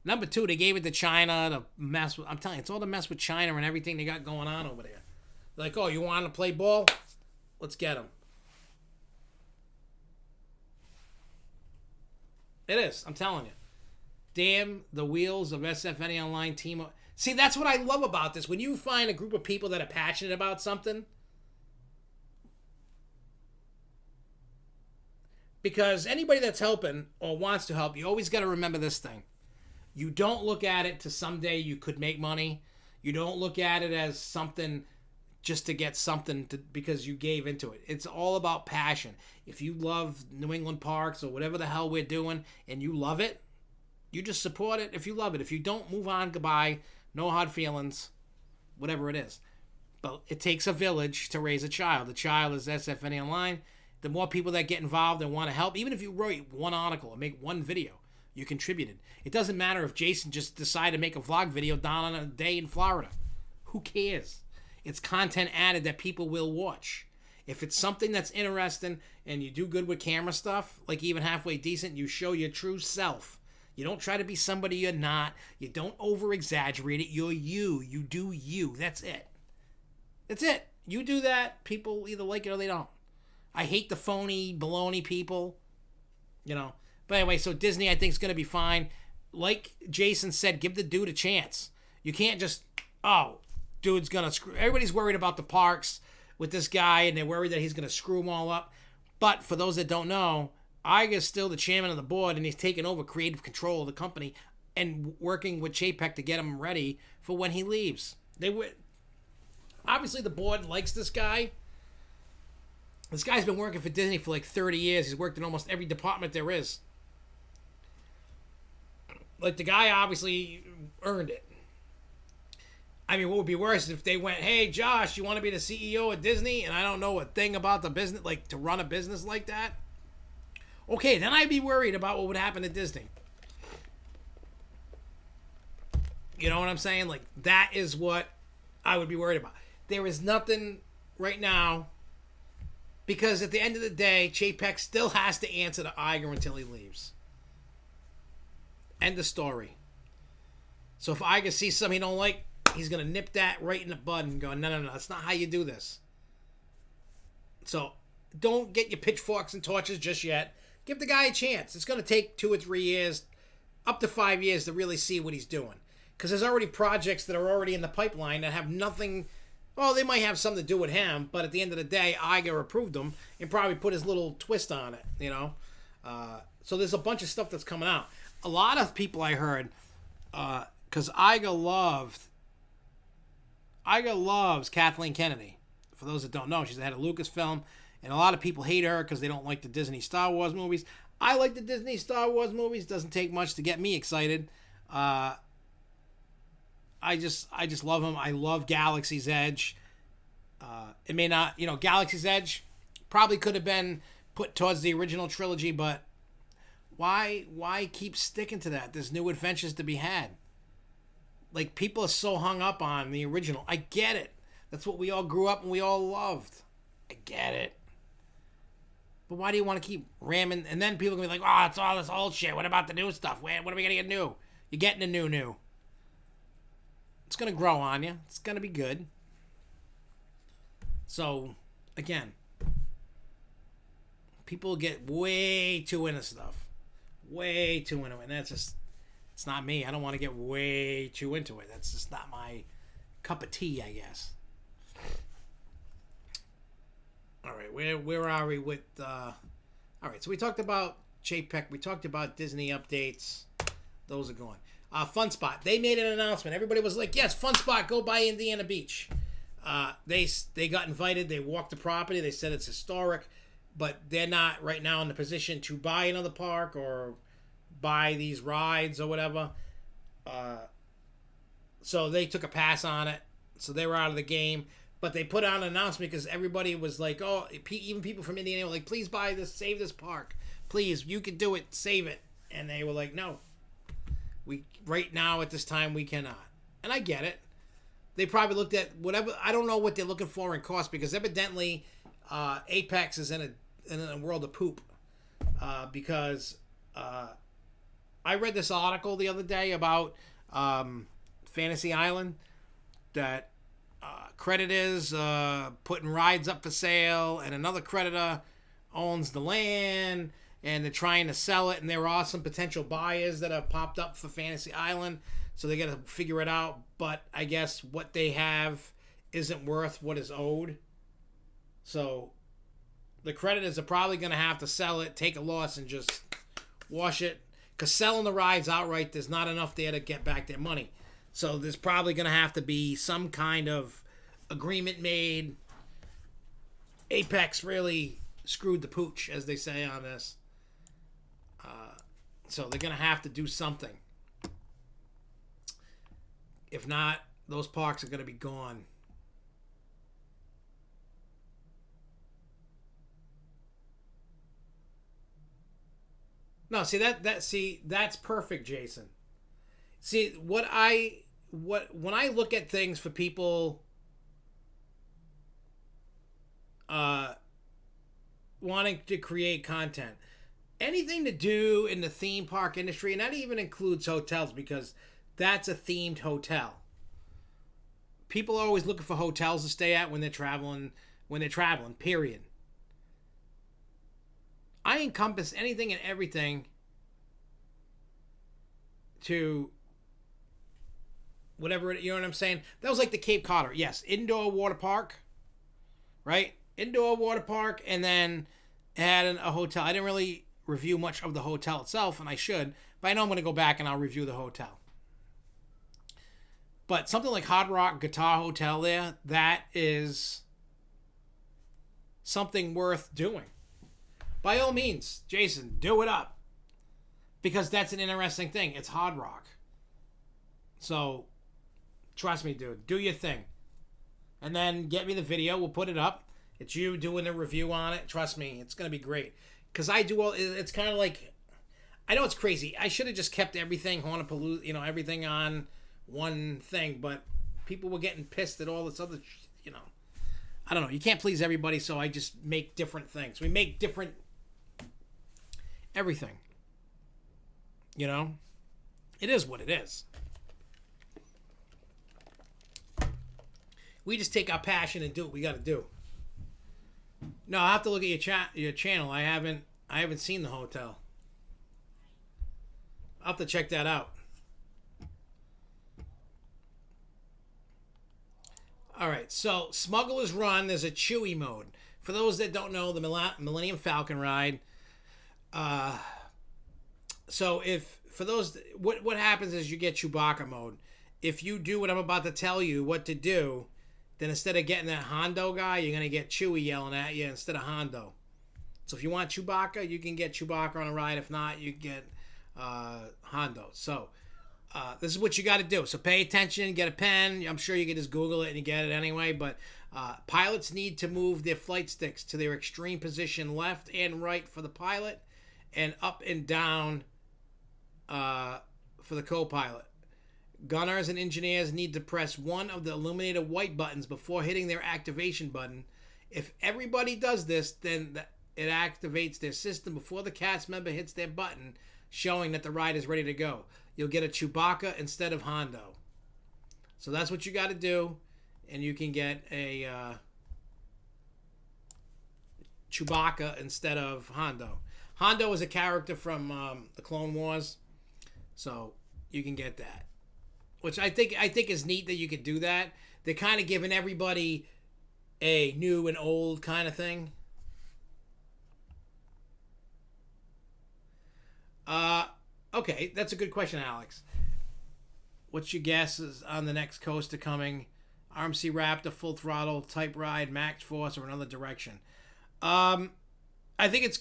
Number two, they gave it to China to mess with. I'm telling you, it's all to mess with China and everything they got going on over there. Like, oh, you want to play ball? Let's get them. It is. I'm telling you. Damn the wheels of SFNEOnline team. See, that's what I love about this. When you find a group of people that are passionate about something, because anybody that's helping or wants to help, you always got to remember this thing. You don't look at it to someday you could make money. You don't look at it as something just to get something because you gave into it. It's all about passion. If you love New England parks or whatever the hell we're doing and you love it, you just support it if you love it. If you don't, move on, goodbye. No hard feelings. whatever it is. But it takes a village to raise a child. The child is SFNEOnline. The more people that get involved and want to help, even if you write one article or make one video, you contributed. It doesn't matter if Jason just decided to make a vlog video down on a day in Florida. Who cares? It's content added that people will watch. If it's something that's interesting and you do good with camera stuff, like even halfway decent, you show your true self. You don't try to be somebody you're not. You don't over-exaggerate it. You're you. You do you. That's it. That's it. You do that, people either like it or they don't. I hate the phony, baloney people, you know. But anyway, so Disney, I think, is going to be fine. Like Jason said, give the dude a chance. You can't just, dude's going to screw. Everybody's worried about the parks with this guy, and they're worried that he's going to screw them all up. But for those that don't know, Iger's still the chairman of the board, and he's taken over creative control of the company and working with JPEG to get him ready for when he leaves. Obviously, the board likes this guy. This guy's been working for Disney for like 30 years. He's worked in almost every department there is. Like, the guy obviously earned it. I mean, what would be worse if they went, hey, Josh, you want to be the CEO of Disney? And I don't know a thing about the business, like to run a business like that. Okay, then I'd be worried about what would happen to Disney. You know what I'm saying? Like, that is what I would be worried about. There is nothing right now, because at the end of the day, Chapek still has to answer to Iger until he leaves. End of story. So if Iger sees something he don't like, he's going to nip that right in the bud and go, no, that's not how you do this. So don't get your pitchforks and torches just yet. Give the guy a chance. It's going to take 2 or 3 years, up to 5 years to really see what he's doing. Because there's already projects that are already in the pipeline that have nothing. Well, they might have something to do with him, but at the end of the day, Iger approved them and probably put his little twist on it, you know. So there's a bunch of stuff that's coming out. A lot of people I heard, because Iger loves Kathleen Kennedy. For those that don't know, she's the head of Lucasfilm, and a lot of people hate her because they don't like the Disney Star Wars movies. I like the Disney Star Wars movies. Doesn't take much to get me excited. I just love them. I love Galaxy's Edge. It may not, Galaxy's Edge probably could have been put towards the original trilogy, but why keep sticking to that? There's new adventures to be had. Like, people are so hung up on the original. I get it. That's what we all grew up and we all loved. I get it. But why do you want to keep ramming? And then people are going to be like, it's all this old shit. What about the new stuff? What are we going to get new? You're getting a new. It's going to grow on you. It's going to be good. So, again, people get way too into stuff. Way too into it. And that's just, it's not me. I don't want to get way too into it. That's just not my cup of tea, I guess. All right, where are we with... all right, so we talked about JPEG. We talked about Disney updates. Those are going. Fun Spot. They made an announcement. Everybody was like, yes, Fun Spot, go by Indiana Beach. They got invited. They walked the property. They said it's historic, but they're not right now in the position to buy another park or buy these rides or whatever. So they took a pass on it. So they were out of the game. But they put out an announcement because everybody was like, even people from Indiana were like, please buy this, save this park. Please, you can do it, save it. And they were like, no. Right now at this time we cannot. And I get it. They probably looked at whatever. I don't know what they're looking for in cost, because evidently Apex is in a world of poop. Because I read this article the other day about Fantasy Island that credit is putting rides up for sale, and another creditor owns the land, and they're trying to sell it, and there are some potential buyers that have popped up for Fantasy Island, so they got to figure it out. But I guess what they have isn't worth what is owed, so the creditors are probably going to have to sell it, take a loss, and just wash it, because selling the rides outright, there's not enough there to get back their money. So there's probably going to have to be some kind of agreement made. Apex really screwed the pooch, as they say on this. So they're going to have to do something. If not, those parks are going to be gone. No, see that's perfect, Jason. See when I look at things for people wanting to create content, anything to do in the theme park industry, and that even includes hotels because that's a themed hotel. People are always looking for hotels to stay at when they're traveling. Period. I encompass anything and everything to whatever, you know what I'm saying? That was like the Cape Codder. Yes, indoor water park, right? Indoor water park, and then had a hotel. I didn't really review much of the hotel itself, and I should, but I know I'm going to go back and I'll review the hotel. But something like Hard Rock Guitar Hotel there, that is something worth doing. By all means, Jason, do it up. Because that's an interesting thing. It's Hard Rock. So, trust me, dude. Do your thing. And then get me the video. We'll put it up. It's you doing a review on it. Trust me, it's going to be great. Because I do all... It's kind of like... I know it's crazy. I should have just kept everything, Honolulu, everything on one thing. But people were getting pissed at all this other... I don't know. You can't please everybody, so I just make different things. We make different... everything. It is what it is. We just take our passion and do what we got to do. No, I'll have to look at your channel. I haven't seen the hotel. I'll have to check that out. All right, so Smuggler's Run, there's a Chewy mode. For those that don't know, the Millennium Falcon ride. So what happens is you get Chewbacca mode. If you do what I'm about to tell you what to do, then instead of getting that Hondo guy, you're going to get Chewie yelling at you instead of Hondo. So if you want Chewbacca, you can get Chewbacca on a ride. If not, you can get Hondo. So this is what you got to do. So pay attention, get a pen. I'm sure you can just Google it and you get it anyway. But pilots need to move their flight sticks to their extreme position left and right for the pilot and up and down for the co-pilot. Gunners and engineers need to press one of the illuminated white buttons before hitting their activation button. If everybody does this, then it activates their system before the cast member hits their button, showing that the ride is ready to go. You'll get a Chewbacca instead of Hondo. So that's what you got to do, and you can get a Chewbacca instead of Hondo. Hondo is a character from the Clone Wars, so you can get that. Which I think is neat that you could do that. They're kind of giving everybody a new and old kind of thing. Okay, that's a good question, Alex. What's your guesses on the next coaster coming? RMC Raptor, Full Throttle, Type Ride, Max Force, or another direction? I think it's...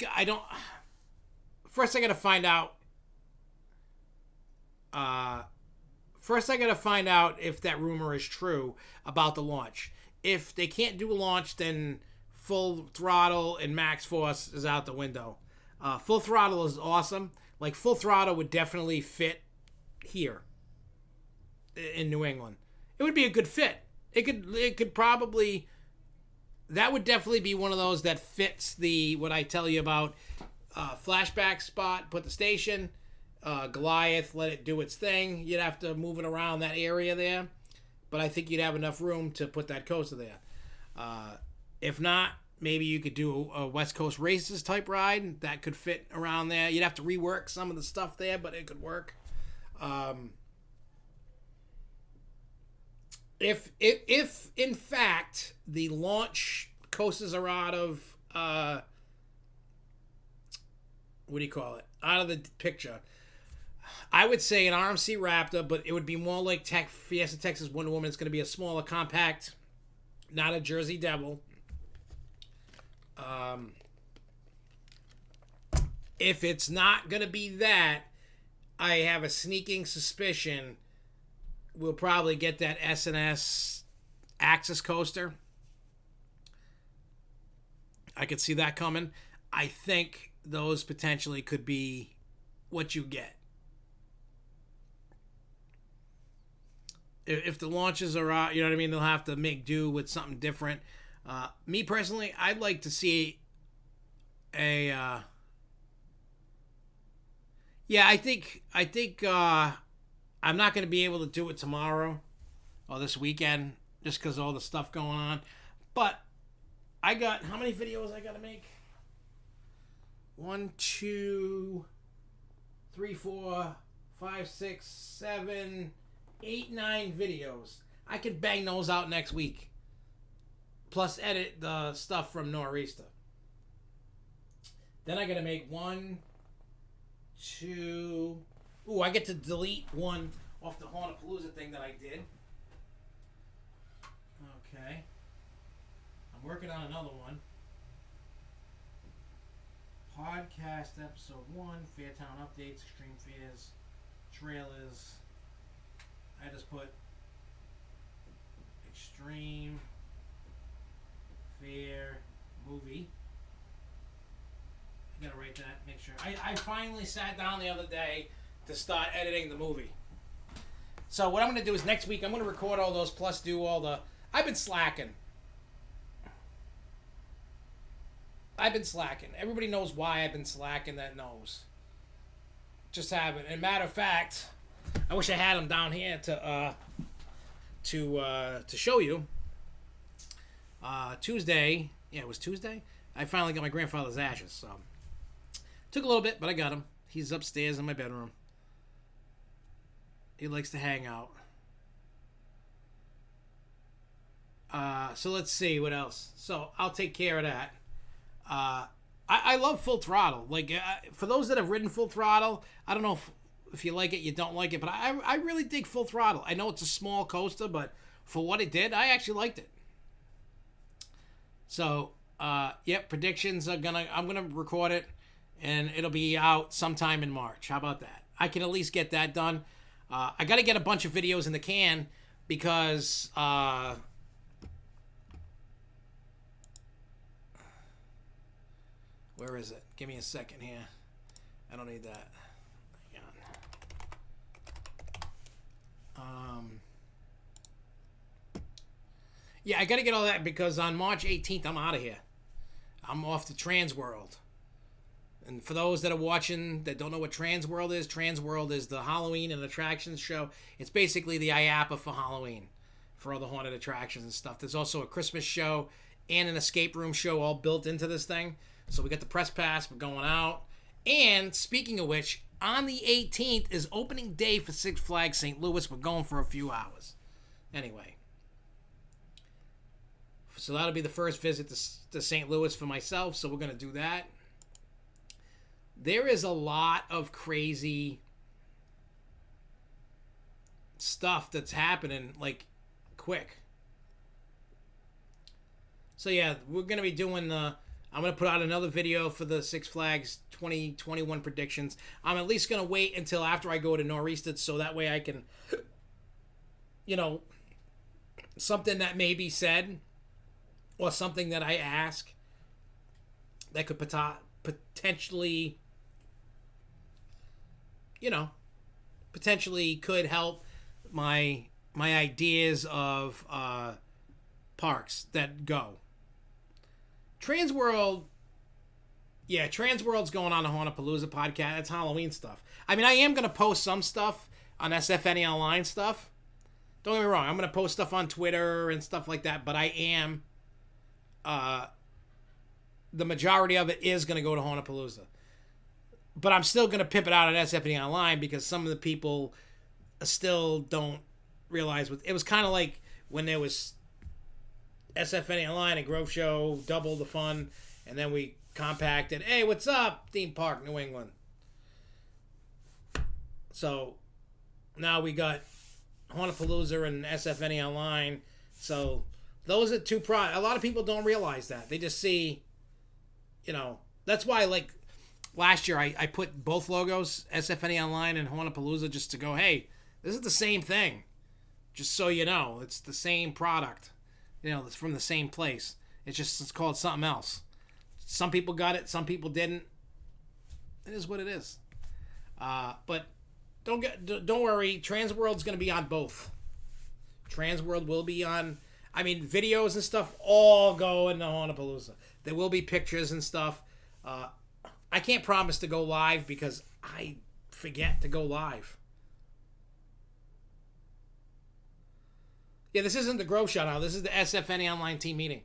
First, I got to find out... First, I got to find out if that rumor is true about the launch. If they can't do a launch, then Full Throttle and Max Force is out the window. Full Throttle is awesome. Like, Full Throttle would definitely fit here in New England. It would be a good fit. It could probably... That would definitely be one of those that fits what I tell you about. Flashback spot, put the station... Goliath, let it do its thing. You'd have to move it around that area there, but I think you'd have enough room to put that coaster there. If not, maybe you could do a West Coast Races type ride that could fit around there. You'd have to rework some of the stuff there, but it could work. If in fact the launch coasters are out of what do you call it? Out of the picture. I would say an RMC Raptor, but it would be more like Fiesta Texas Wonder Woman. It's going to be a smaller, compact, not a Jersey Devil. If it's not going to be that, I have a sneaking suspicion we'll probably get that S&S Axis coaster. I could see that coming. I think those potentially could be what you get. If the launches are out, you know what I mean, they'll have to make do with something different. Me personally, I'd like to see a... I think I'm not going to be able to do it tomorrow or this weekend just because of all the stuff going on. But I got, how many videos I got to make? 1, 2, 3, 4, 5, 6, 7, 8, 9 videos. I could bang those out next week. Plus edit the stuff from Nor'easter. Then I got to make 1, 2... Ooh, I get to delete one off the Hornapalooza thing that I did. Okay. I'm working on another one. Podcast episode 1, Fairtown updates, extreme fairs, trailers. I just put extreme fair movie. I gotta write that, make sure. I finally sat down the other day to start editing the movie. So what I'm going to do is next week I'm going to record all those plus do all the... I've been slacking. Everybody knows why I've been slacking that knows. Just haven't. And matter of fact, I wish I had them down here to show you. Tuesday. Yeah, it was Tuesday. I finally got my grandfather's ashes. So took a little bit, but I got him. He's upstairs in my bedroom. He likes to hang out. So let's see what else. So I'll take care of that. I love Full Throttle. Like, for those that have ridden Full Throttle, I don't know if you like it, you don't like it, but I really dig Full Throttle. I know it's a small coaster, but for what it did, I actually liked it. So, predictions are I'm gonna record it, and it'll be out sometime in March. How about that? I can at least get that done. I got to get a bunch of videos in the can because where is it? Give me a second here. I don't need that. Hang on. I got to get all that because on March 18th, I'm out of here. I'm off to Transworld. And for those that are watching that don't know what Transworld is the Halloween and attractions show. It's basically the IAPA for Halloween, for all the haunted attractions and stuff. There's also a Christmas show and an escape room show all built into this thing. So we got the press pass. We're going out. And speaking of which, on the 18th is opening day for Six Flags St. Louis. We're going for a few hours. Anyway. So that'll be the first visit to St. Louis for myself. So we're going to do that. There is a lot of crazy stuff that's happening, like, quick. So, yeah, we're going to be doing I'm going to put out another video for the Six Flags 2021 predictions. I'm at least going to wait until after I go to Nor'easter so that way I can, something that may be said or something that I ask that could potentially... potentially could help my ideas of parks that go. Transworld's going on the Hornapalooza podcast. It's Halloween stuff. I mean, I am going to post some stuff on SFNEOnline stuff. Don't get me wrong. I'm going to post stuff on Twitter and stuff like that, but I am... the majority of it is going to go to Hornapalooza. But I'm still going to pimp it out at SFNEOnline because some of the people still don't realize it was kind of like when there was SFNEOnline and Grove Show, double the fun, and then we compacted, hey, what's up, Theme Park New England? So now we got Hornapalooza and SFNEOnline. So those are two a lot of people don't realize that. They just see, that's why, like, last year I put both logos, SFNEOnline and Hornapalooza, just to go, hey, this is the same thing. Just so you know, it's the same product. You know, it's from the same place. It's called something else. Some people got it, some people didn't. It is what it is. But don't worry. Transworld's going to be on both. Transworld will be on. I mean, videos and stuff all go into Hornapalooza. There will be pictures and stuff. I can't promise to go live because I forget to go live. Yeah, this isn't the Grove Show now. This is the SFNEOnline team meeting.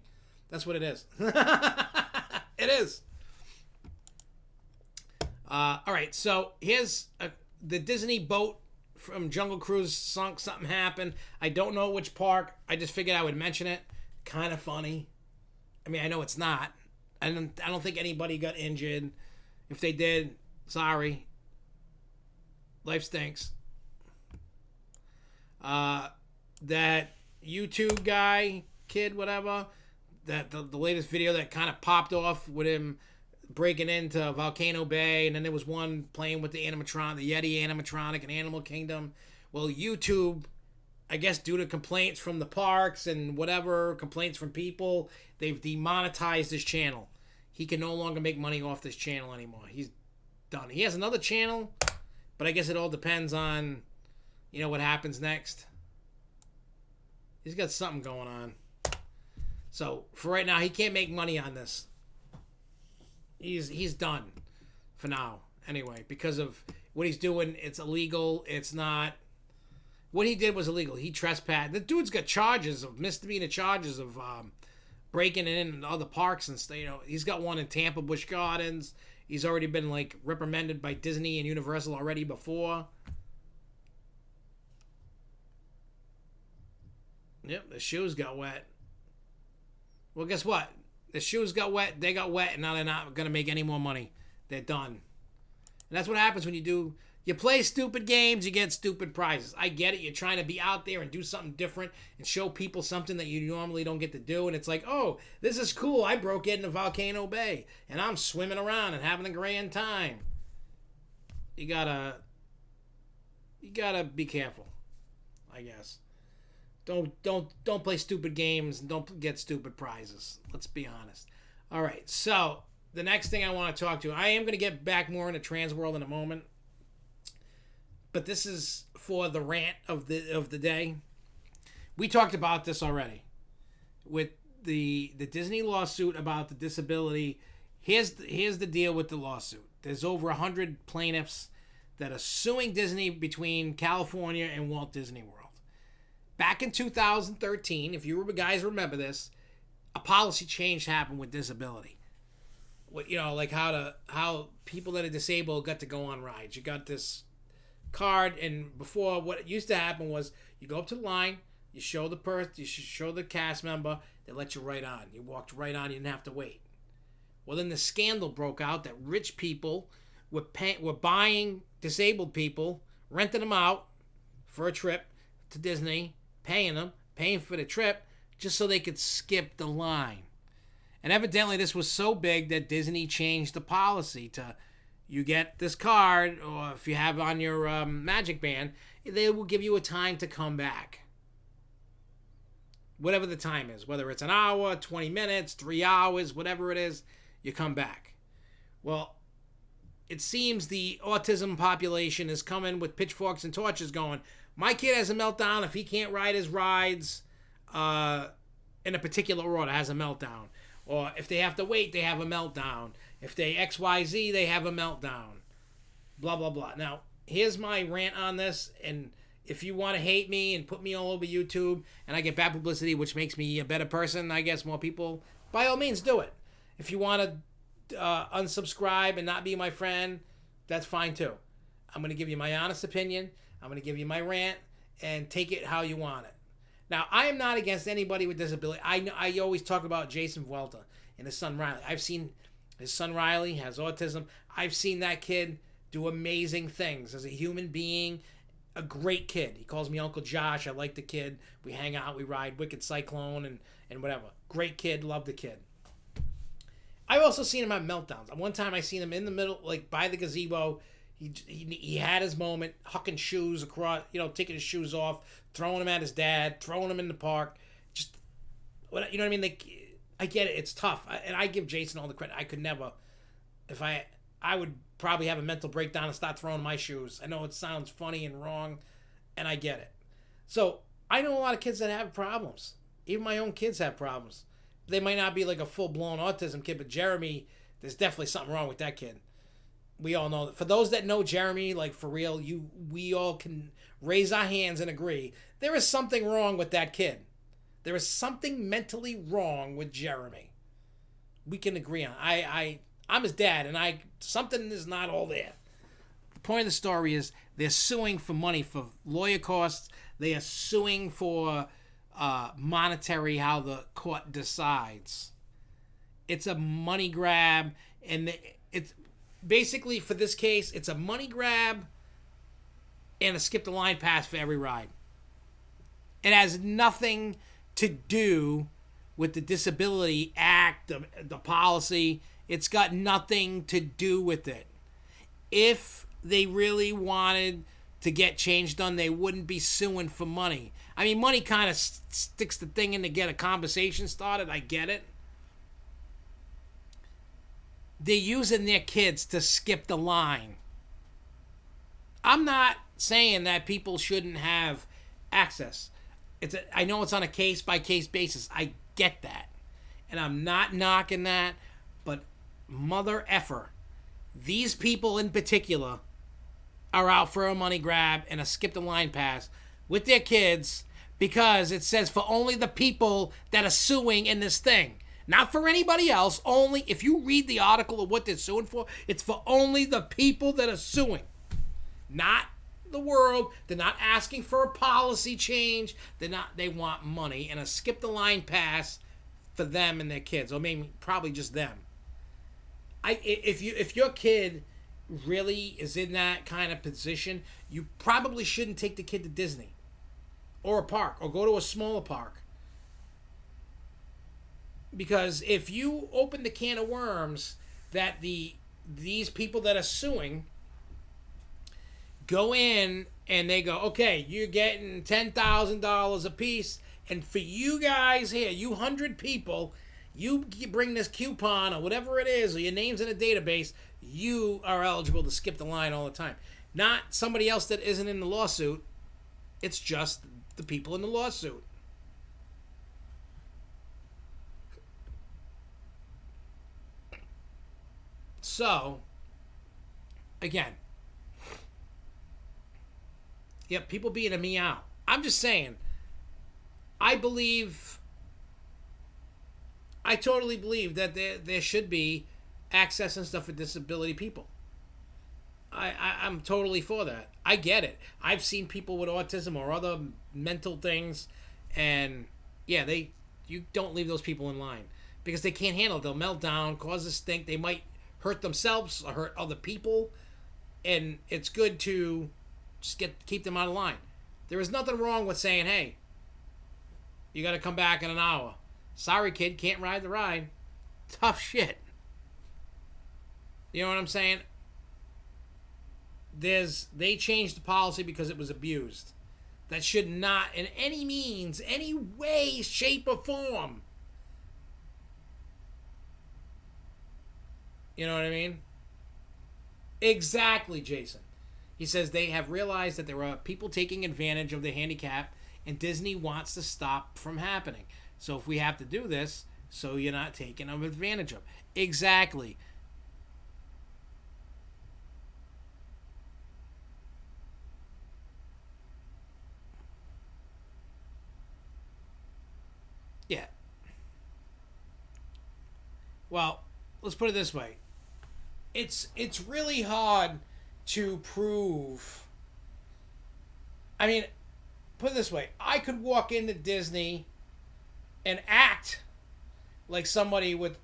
That's what it is. It is. All right, so here's the Disney boat from Jungle Cruise sunk. Something happened. I don't know which park. I just figured I would mention it. Kind of funny. I mean, I know it's not. I don't think anybody got injured. If they did, sorry. Life stinks. That YouTube guy, kid, whatever, that the latest video that kind of popped off with him breaking into Volcano Bay, and then there was one playing with the animatronic, the Yeti animatronic in Animal Kingdom. Well, YouTube, I guess due to complaints from the parks and whatever, complaints from people, they've demonetized his channel. He can no longer make money off this channel anymore. He's done. He has another channel, but I guess it all depends on, what happens next. He's got something going on. So, for right now, he can't make money on this. He's done for now. Anyway, because of what he's doing, it's illegal. It's not... What he did was illegal. He trespassed. The dude's got misdemeanor charges of breaking in other parks and stuff. He's got one in Tampa Busch Gardens. He's already been, reprimanded by Disney and Universal already before. Yep, the shoes got wet. Well, guess what? The shoes got wet, they got wet, and now they're not going to make any more money. They're done. And that's what happens when you play stupid games, you get stupid prizes. I get it. You're trying to be out there and do something different and show people something that you normally don't get to do. And it's like, oh, this is cool. I broke into Volcano Bay, and I'm swimming around and having a grand time. You gotta be careful, I guess. Don't play stupid games and don't get stupid prizes. Let's be honest. All right, so the next thing I want to talk to, I am going to get back more into Transworld in a moment, but this is for the rant of the day. We talked about this already with the Disney lawsuit about the disability. Here's the deal with the lawsuit. There's over 100 plaintiffs that are suing Disney between California and Walt Disney World. Back in 2013, if you guys remember this, a policy change happened with disability. How people that are disabled got to go on rides. You got this card, and before, what used to happen was you go up to the line, you show the cast member, they let you right on. You walked right on, you didn't have to wait. Well, then the scandal broke out that rich people were buying disabled people, renting them out for a trip to Disney, paying for the trip, just so they could skip the line. And evidently this was so big that Disney changed the policy to, you get this card, or if you have on your Magic Band, they will give you a time to come back. Whatever the time is, whether it's an hour, 20 minutes, 3 hours, whatever it is, you come back. Well, it seems the autism population is coming with pitchforks and torches going, my kid has a meltdown if he can't ride his rides in a particular order, has a meltdown. Or if they have to wait, they have a meltdown. If they XYZ, they have a meltdown. Blah, blah, blah. Now, here's my rant on this. And if you want to hate me and put me all over YouTube and I get bad publicity, which makes me a better person, I guess more people, by all means, do it. If you want to unsubscribe and not be my friend, that's fine too. I'm going to give you my honest opinion. I'm going to give you my rant and take it how you want it. Now, I am not against anybody with disability. I always talk about Jason Vuelta and his son Riley. I've seen his son Riley has autism. I've seen that kid do amazing things as a human being. A great kid. He calls me Uncle Josh. I like the kid. We hang out. We ride Wicked Cyclone and whatever. Great kid. Love the kid. I've also seen him have meltdowns. One time I seen him in the middle, by the gazebo. He had his moment, hucking shoes across, taking his shoes off, throwing them at his dad, throwing them in the park. Just, you know what I mean? Like, I get it. It's tough. And I give Jason all the credit. I could never, I would probably have a mental breakdown and start throwing my shoes. I know it sounds funny and wrong, and I get it. So I know a lot of kids that have problems. Even my own kids have problems. They might not be like a full-blown autism kid, but Jeremy, there's definitely something wrong with that kid. We all know that. For those that know Jeremy, like for real, we all can raise our hands and agree there is something wrong with that kid. There is something mentally wrong with Jeremy. We can agree on. I'm his dad, and something is not all there. The point of the story is they're suing for money for lawyer costs. They are suing for monetary, how the court decides. It's a money grab, and it's basically, for this case, it's a money grab and a skip the line pass for every ride. It has nothing to do with the Disability Act, the policy. It's got nothing to do with it. If they really wanted to get change done, they wouldn't be suing for money. I mean, money kind of sticks the thing in to get a conversation started. I get it. They're using their kids to skip the line. I'm not saying that people shouldn't have access. I know it's on a case-by-case basis. I get that. And I'm not knocking that. But mother effer, these people in particular are out for a money grab and a skip the line pass with their kids because it says for only the people that are suing in this thing. Not for anybody else. Only, if you read the article of what they're suing for, it's for only the people that are suing. Not the world. They're not asking for a policy change. They want money and a skip the line pass for them and their kids. Or maybe probably just them. If your kid really is in that kind of position, you probably shouldn't take the kid to Disney or a park or go to a smaller park. Because if you open the can of worms that these people that are suing go in and they go, okay, you're getting $10,000 a piece, and for you guys here, you 100 people, you bring this coupon or whatever it is, or your name's in a database, you are eligible to skip the line all the time. Not somebody else that isn't in the lawsuit. It's just the people in the lawsuit. So, again, yep, people being a meow. I'm just saying, I totally believe that there should be access and stuff for disability people. I'm totally for that. I get it. I've seen people with autism or other mental things, and yeah, you don't leave those people in line because they can't handle it. They'll melt down, cause a stink. They might hurt themselves or hurt other people, and it's good to just keep them out of line. There is nothing wrong with saying, hey, you got to come back in an hour. Sorry, kid, can't ride the ride. Tough shit. You know what I'm saying? They changed the policy because it was abused. That should not, in any means, any way, shape, or form. You know what I mean? Exactly, Jason. He says they have realized that there are people taking advantage of the handicap, and Disney wants to stop from happening. So if we have to do this, so you're not taking advantage of. Exactly. Yeah. Well, let's put it this way. It's really hard to prove. I mean, put it this way. I could walk into Disney and act like somebody with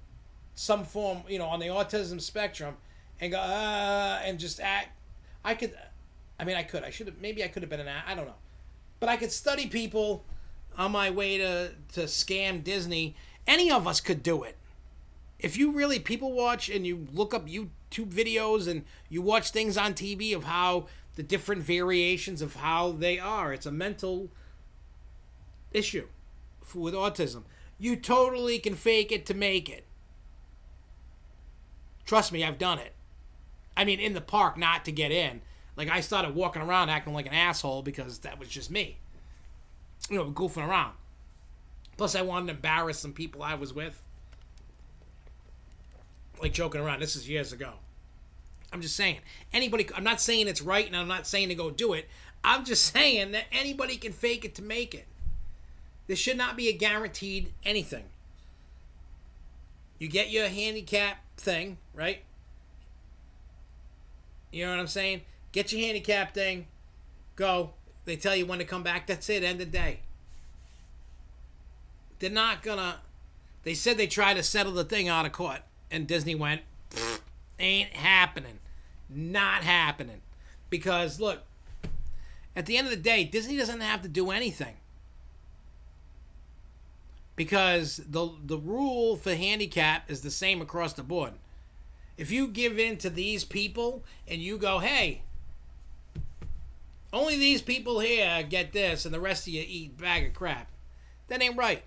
some form, on the autism spectrum and go, and just act. I could have, maybe I could have been I don't know. But I could study people on my way to scam Disney. Any of us could do it. If you really people watch and you look up YouTube videos and you watch things on TV of how the different variations of how they are. It's a mental issue with autism. You totally can fake it to make it. Trust me, I've done it. I mean, in the park, not to get in. Like, I started walking around acting like an asshole because that was just me. You know, goofing around. Plus, I wanted to embarrass some people I was with. Like, joking around. This is years ago. I'm just saying. Anybody, I'm not saying it's right, and I'm not saying to go do it. I'm just saying that anybody can fake it to make it. There should not be a guaranteed anything. You get your handicap thing, right? You know what I'm saying? Get your handicap thing. Go. They tell you when to come back. That's it. End of the day. They're not gonna... They said they tried to settle the thing out of court. And Disney went, ain't happening. Not happening. Because, look, at the end of the day, Disney doesn't have to do anything. Because the rule for handicap is the same across the board. If you give in to these people and you go, hey, only these people here get this and the rest of you eat bag of crap, that ain't right.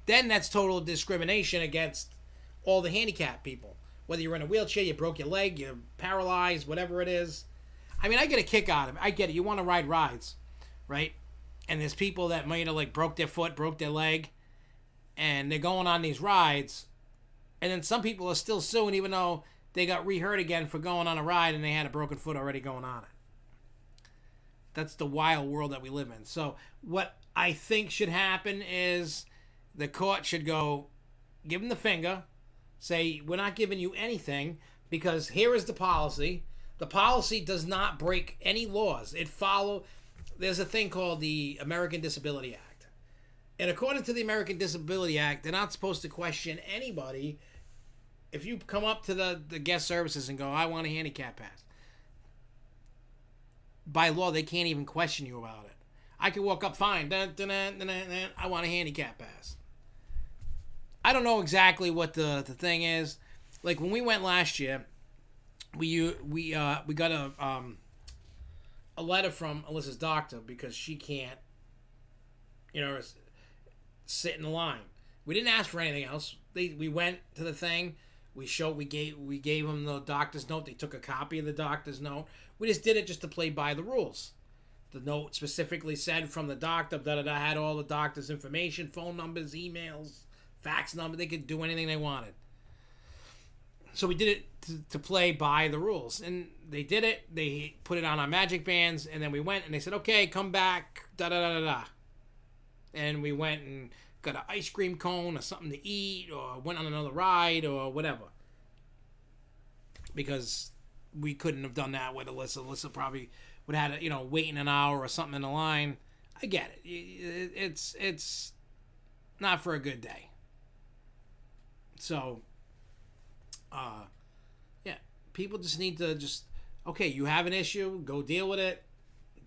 Then that's total discrimination against all the handicapped people. Whether you're in a wheelchair, you broke your leg, you're paralyzed, whatever it is. I mean, I get a kick out of it. I get it. You want to ride rides, right? And there's people that might have like broke their foot, broke their leg, and they're going on these rides. And then some people are still suing even though they got rehurt again for going on a ride and they had a broken foot already going on it. That's the wild world that we live in. So what I think should happen is the court should go, give them the finger, say, we're not giving you anything because here is the policy. The policy does not break any laws. There's a thing called the American Disability Act. And according to the American Disability Act, they're not supposed to question anybody. If you come up to the guest services and go, I want a handicap pass. By law, they can't even question you about it. I could walk up, fine, I want a handicap pass. I don't know exactly what the thing is. Like when we went last year, we got a letter from Alyssa's doctor because she can't, sit in the line. We didn't ask for anything else. We went to the thing. We gave them the doctor's note. They took a copy of the doctor's note. We just did it just to play by the rules. The note specifically said from the doctor, had all the doctor's information, phone numbers, emails, fax number. They could do anything they wanted. So we did it to play by the rules. And they did it. They put it on our magic bands. And then we went and they said, okay, come back, And we went and got an ice cream cone or something to eat or went on another ride or whatever. Because we couldn't have done that with Alyssa. Alyssa probably would have had waiting an hour or something in the line. I get it. It's not for a good day. So, yeah, people just need to okay, you have an issue, go deal with it,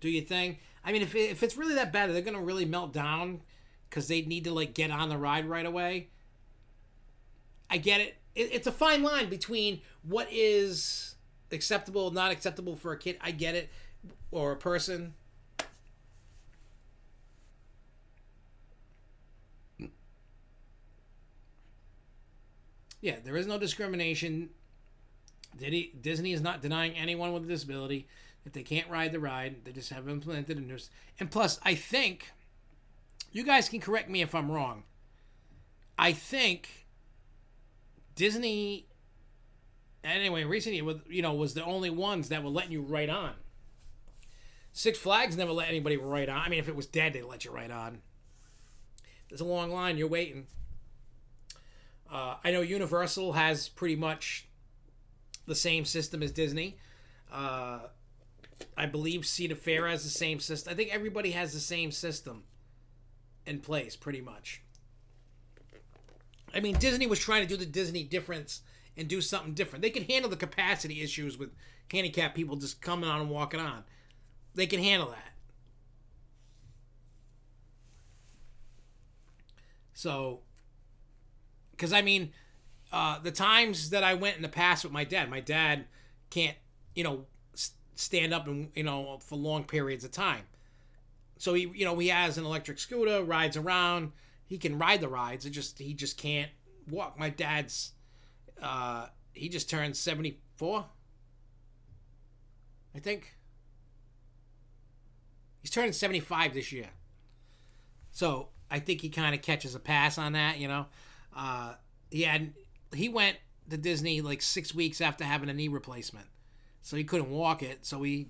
do your thing. I mean, if it's really that bad, they're going to really melt down because they need to, get on the ride right away. I get it. It's a fine line between what is acceptable, not acceptable for a kid. I get it. Or a person. Yeah, there is no discrimination. Disney is not denying anyone with a disability. If they can't ride the ride, they just have implemented a nurse. And plus, I think, you guys can correct me if I'm wrong. I think Disney, anyway, recently, was the only ones that were letting you ride on. Six Flags never let anybody ride on. I mean, if it was dead, they'd let you ride on. There's a long line. You're waiting. I know Universal has pretty much the same system as Disney. I believe Cedar Fair has the same system. I think everybody has the same system in place, pretty much. I mean, Disney was trying to do the Disney difference and do something different. They can handle the capacity issues with handicapped people just coming on and walking on. They can handle that. So, because I mean, the times that I went in the past with my dad can't, stand up and, for long periods of time. So he has an electric scooter, rides around. He can ride the rides. He just can't walk. My dad's, he just turned 74, I think. He's turning 75 this year. So I think he kind of catches a pass on that, He went to Disney like 6 weeks after having a knee replacement. So he couldn't walk it. So we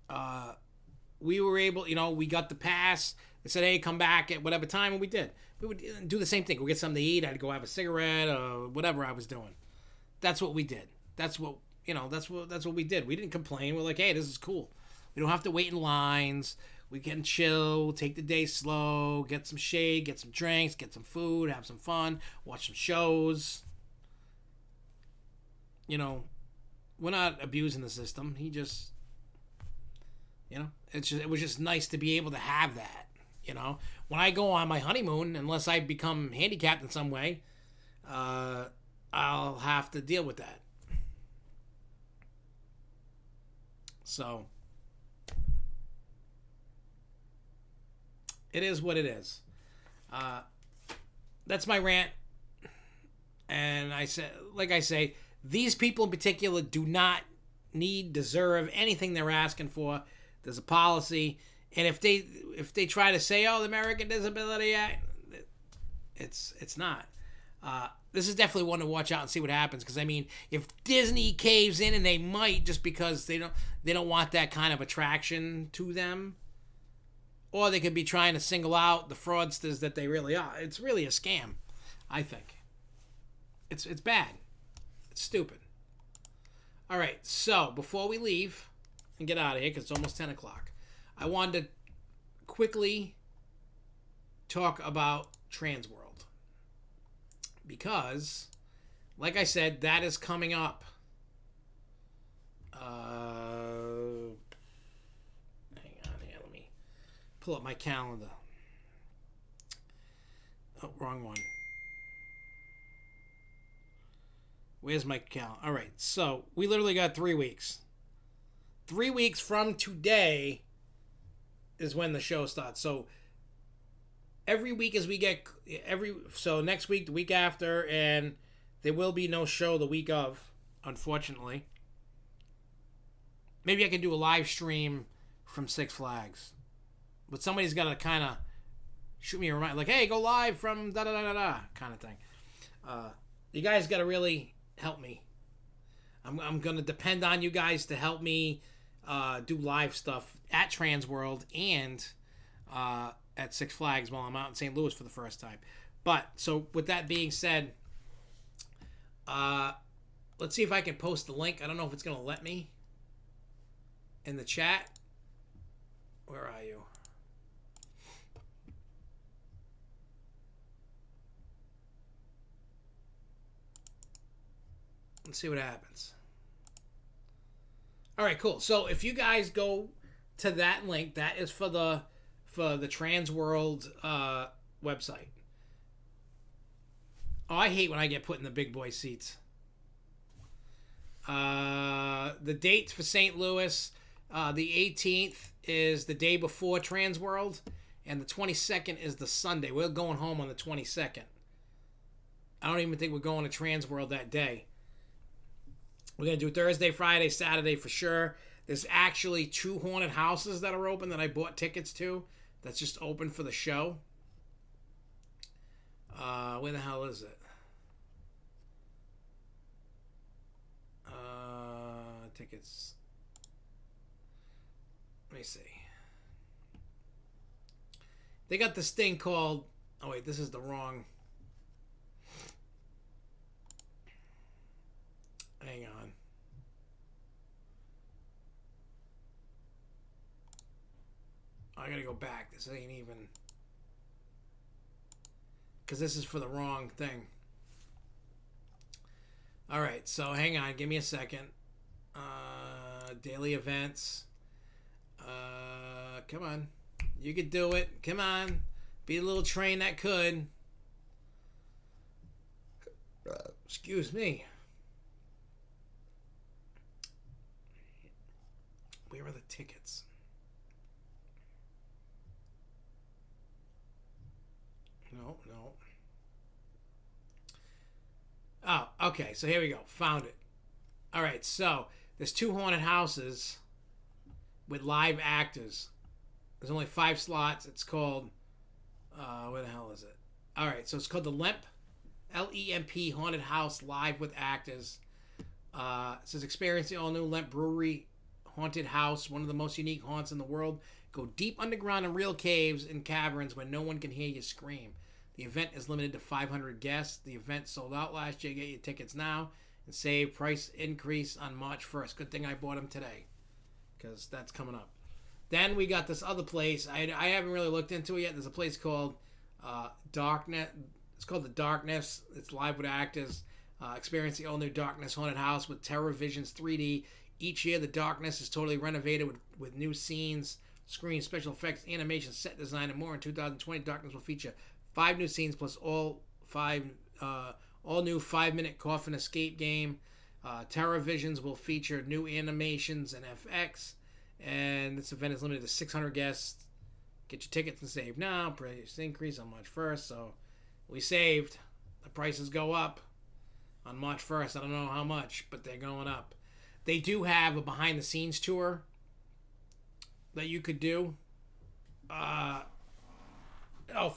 were able, we got the pass. They said, hey, come back at whatever time, and we did. We would do the same thing. We'd get something to eat. I'd go have a cigarette or whatever I was doing. That's what we did. That's what we did. We didn't complain. We're like, hey, this is cool. We don't have to wait in lines. We can chill, take the day slow, get some shade, get some drinks, get some food, have some fun, watch some shows. We're not abusing the system. He just, it was just nice to be able to have that. When I go on my honeymoon, unless I become handicapped in some way, I'll have to deal with that. So it is what it is. That's my rant. And I say, these people in particular do not deserve anything they're asking for. There's a policy, and if they try to say, "Oh, the American Disability Act," it's not. This is definitely one to watch out and see what happens. Because if Disney caves in, and they might, just because they don't want that kind of attraction to them, or they could be trying to single out the fraudsters that they really are. It's really a scam, I think. It's bad. It's stupid. All right, so before we leave and get out of here, because it's almost 10 o'clock, I wanted to quickly talk about Transworld. Because, like I said, that is coming up. Hang on here. Let me pull up my calendar. Oh, wrong one. Where's my calendar? All right, so we literally got 3 weeks. 3 weeks from today is when the show starts. So every week as we get so next week, the week after, and there will be no show the week of, unfortunately. Maybe I can do a live stream from Six Flags. But somebody's got to kind of shoot me a reminder, like, hey, go live from da-da-da-da-da kind of thing. You guys got to really help me. I'm going to depend on you guys to help me do live stuff at Transworld and at Six Flags while I'm out in St. Louis for the first time. But, so with that being said, let's see if I can post the link. I don't know if it's going to let me in the chat. Where are you? Let's see what happens. All right, cool. So if you guys go to that link, that is for the Transworld website. Oh, I hate when I get put in the big boy seats. The dates for St. Louis, the 18th is the day before Transworld, and the 22nd is the Sunday. We're going home on the 22nd. I don't even think we're going to Transworld that day. We're going to do Thursday, Friday, Saturday for sure. There's actually 2 haunted houses that are open that I bought tickets to. That's just open for the show. Where the hell is it? Tickets. Let me see. They got this thing called... Oh, wait, this is the wrong... Hang on. I gotta go back. This ain't even... Because this is for the wrong thing. Alright, so hang on. Give me a second. Daily events. Come on. You could do it. Come on. Be a little train that could. Excuse me. tickets. No. Oh, okay. So here we go. Found it. All right. So there's 2 haunted houses with live actors. There's only 5 slots. It's called, where the hell is it? All right. So it's called the LEMP, L-E-M-P Haunted House Live with Actors. It says experience the all-new LEMP Brewery Haunted House, one of the most unique haunts in the world. Go deep underground in real caves and caverns where no one can hear you scream. The event is limited to 500 guests. The event sold out last year. Get your tickets now and save. Price increase on March 1st. Good thing I bought them today because that's coming up. Then we got this other place. I haven't really looked into it yet. There's a place called Darknet. It's called The Darkness. It's live with actors. Experience the all-new Darkness Haunted House with Terror Visions 3D. Each year, The Darkness is totally renovated with new scenes, screens, special effects, animation, set design, and more. In 2020, Darkness will feature 5 new scenes plus all new 5-minute coffin escape game. Terror Visions will feature new animations and FX. And this event is limited to 600 guests. Get your tickets and save now. Price increase on March 1st. So we saved. The prices go up on March 1st. I don't know how much, but they're going up. They do have a behind-the-scenes tour that you could do.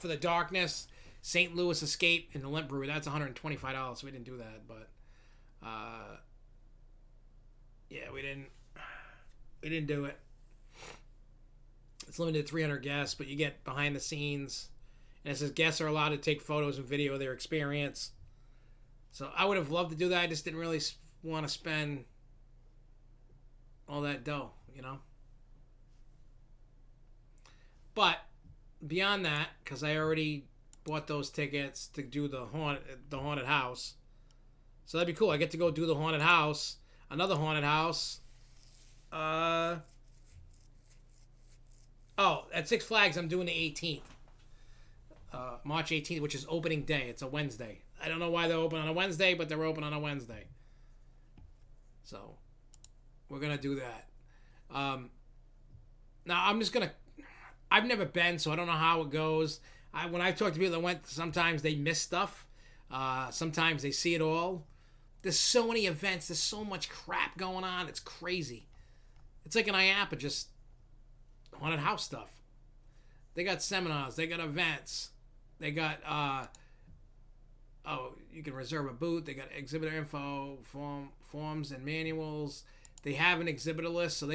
For the Darkness, St. Louis Escape, and the Limp Brewery. That's $125. So we didn't do that, but we didn't do it. It's limited to 300 guests, but you get behind the scenes, and it says guests are allowed to take photos and video of their experience. So I would have loved to do that. I just didn't really want to spend all that dough, But beyond that, because I already bought those tickets to do the haunted house, so that'd be cool. I get to go do the haunted house, another haunted house. At Six Flags, I'm doing the 18th, March 18th, which is opening day. It's a Wednesday. I don't know why they're open on a Wednesday, but they're open on a Wednesday. So we're gonna do that. Now I've never been, so I don't know how it goes. When I talk to people that went, sometimes they miss stuff. Sometimes they see it all. There's so many events. There's so much crap going on. It's crazy. It's like an IAPA, just haunted house stuff. They got seminars. They got events. They got, you can reserve a booth. They got exhibitor info, forms and manuals. They have an exhibitor list, so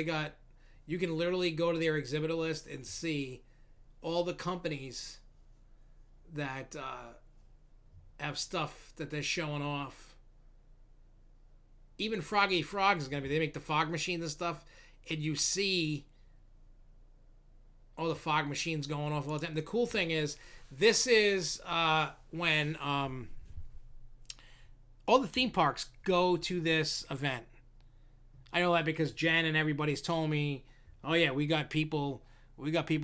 you can literally go to their exhibitor list and see all the companies that have stuff that they're showing off. Even Froggy Frogs is going to be, they make the fog machines and stuff, and you see all the fog machines going off all the time. The cool thing is, this is when all the theme parks go to this event. I know that because Jen and everybody's told me, oh yeah, we got people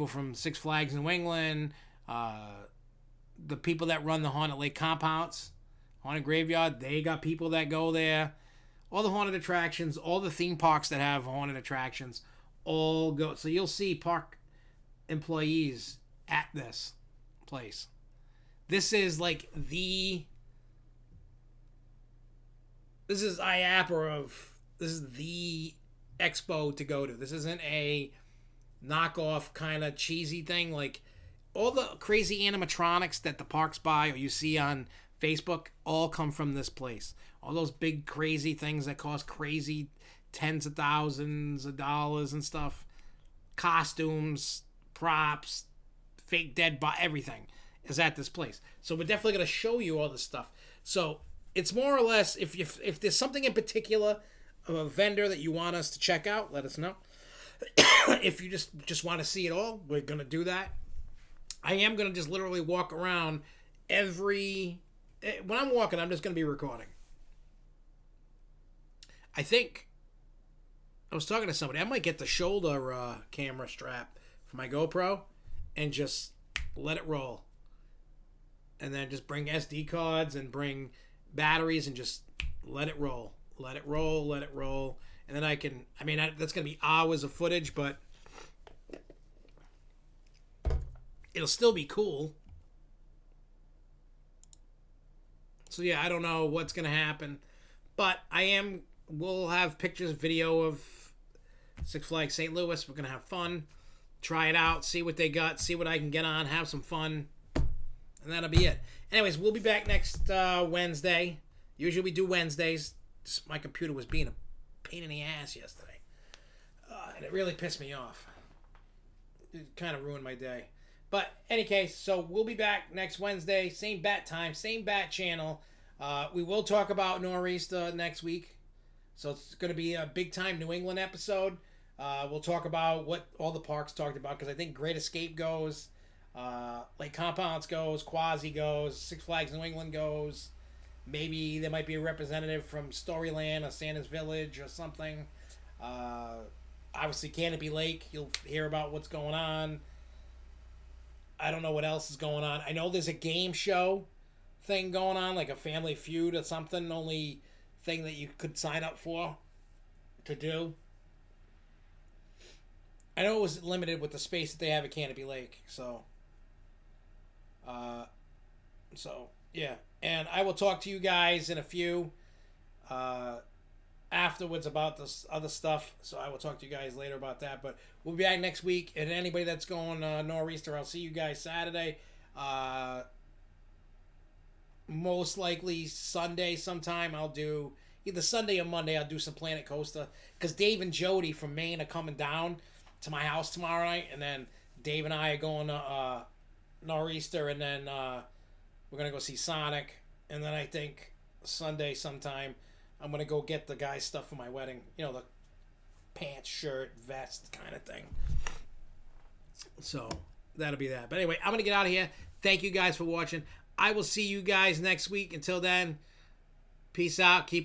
from Six Flags in New England, the people that run the Haunted Lake Compounds, Haunted Graveyard, they got people that go there. All the haunted attractions, all the theme parks that have haunted attractions, all go. So you'll see park employees at this place. This is like this is IAPA this is the expo to go to. This isn't a knockoff kind of cheesy thing. Like all the crazy animatronics that the parks buy or you see on Facebook all come from this place. All those big crazy things that cost crazy tens of thousands of dollars and stuff. Costumes, props, fake dead body, everything is at this place. So we're definitely going to show you all this stuff. So it's more or less, if there's something in particular of a vendor that you want us to check out, let us know. If you just want to see it all, we're going to do that. I am going to just literally walk around when I'm walking, I'm just going to be recording. I think I was talking to somebody. I might get the shoulder camera strap for my GoPro and just let it roll. And then just bring SD cards and bring batteries and just let it roll. Let it roll, let it roll. and then I can. I mean, that's gonna be hours of footage, but it'll still be cool. So yeah, I don't know what's gonna happen, but we'll have pictures, video of Six Flags St. Louis. We're gonna have fun, try it out, see what they got, see what I can get on, have some fun, and that'll be it. Anyways, we'll be back next Wednesday. Usually we do Wednesdays. Just my computer was being a pain in the ass yesterday, and it really pissed me off. It kind of ruined my day. But any case, so we'll be back next Wednesday, same bat time, same bat channel. We will talk about Nor'easter next week, so it's going to be a big time New England episode. We'll talk about what all the parks talked about, because I think Great Escape goes, Lake Compounce goes, Quasi goes, Six Flags New England goes. Maybe there might be a representative from Storyland or Santa's Village or something. Obviously, Canopy Lake, you'll hear about what's going on. I don't know what else is going on. I know there's a game show thing going on, like a Family Feud or something. Only thing that you could sign up for to do. I know it was limited with the space that they have at Canopy Lake. So yeah. And I will talk to you guys in a few afterwards about this other stuff. So I will talk to you guys later about that. But we'll be back next week. And anybody that's going Nor'easter, I'll see you guys Saturday. Most likely Sunday sometime. I'll do either Sunday or Monday. I'll do some Planet Coaster, because Dave and Jody from Maine are coming down to my house tomorrow night. And then Dave and I are going to Nor'easter. And then we're going to go see Sonic. And then I think Sunday sometime I'm going to go get the guy's stuff for my wedding. You know, the pants, shirt, vest kind of thing. So that'll be that. But anyway, I'm going to get out of here. Thank you guys for watching. I will see you guys next week. Until then, peace out. Keep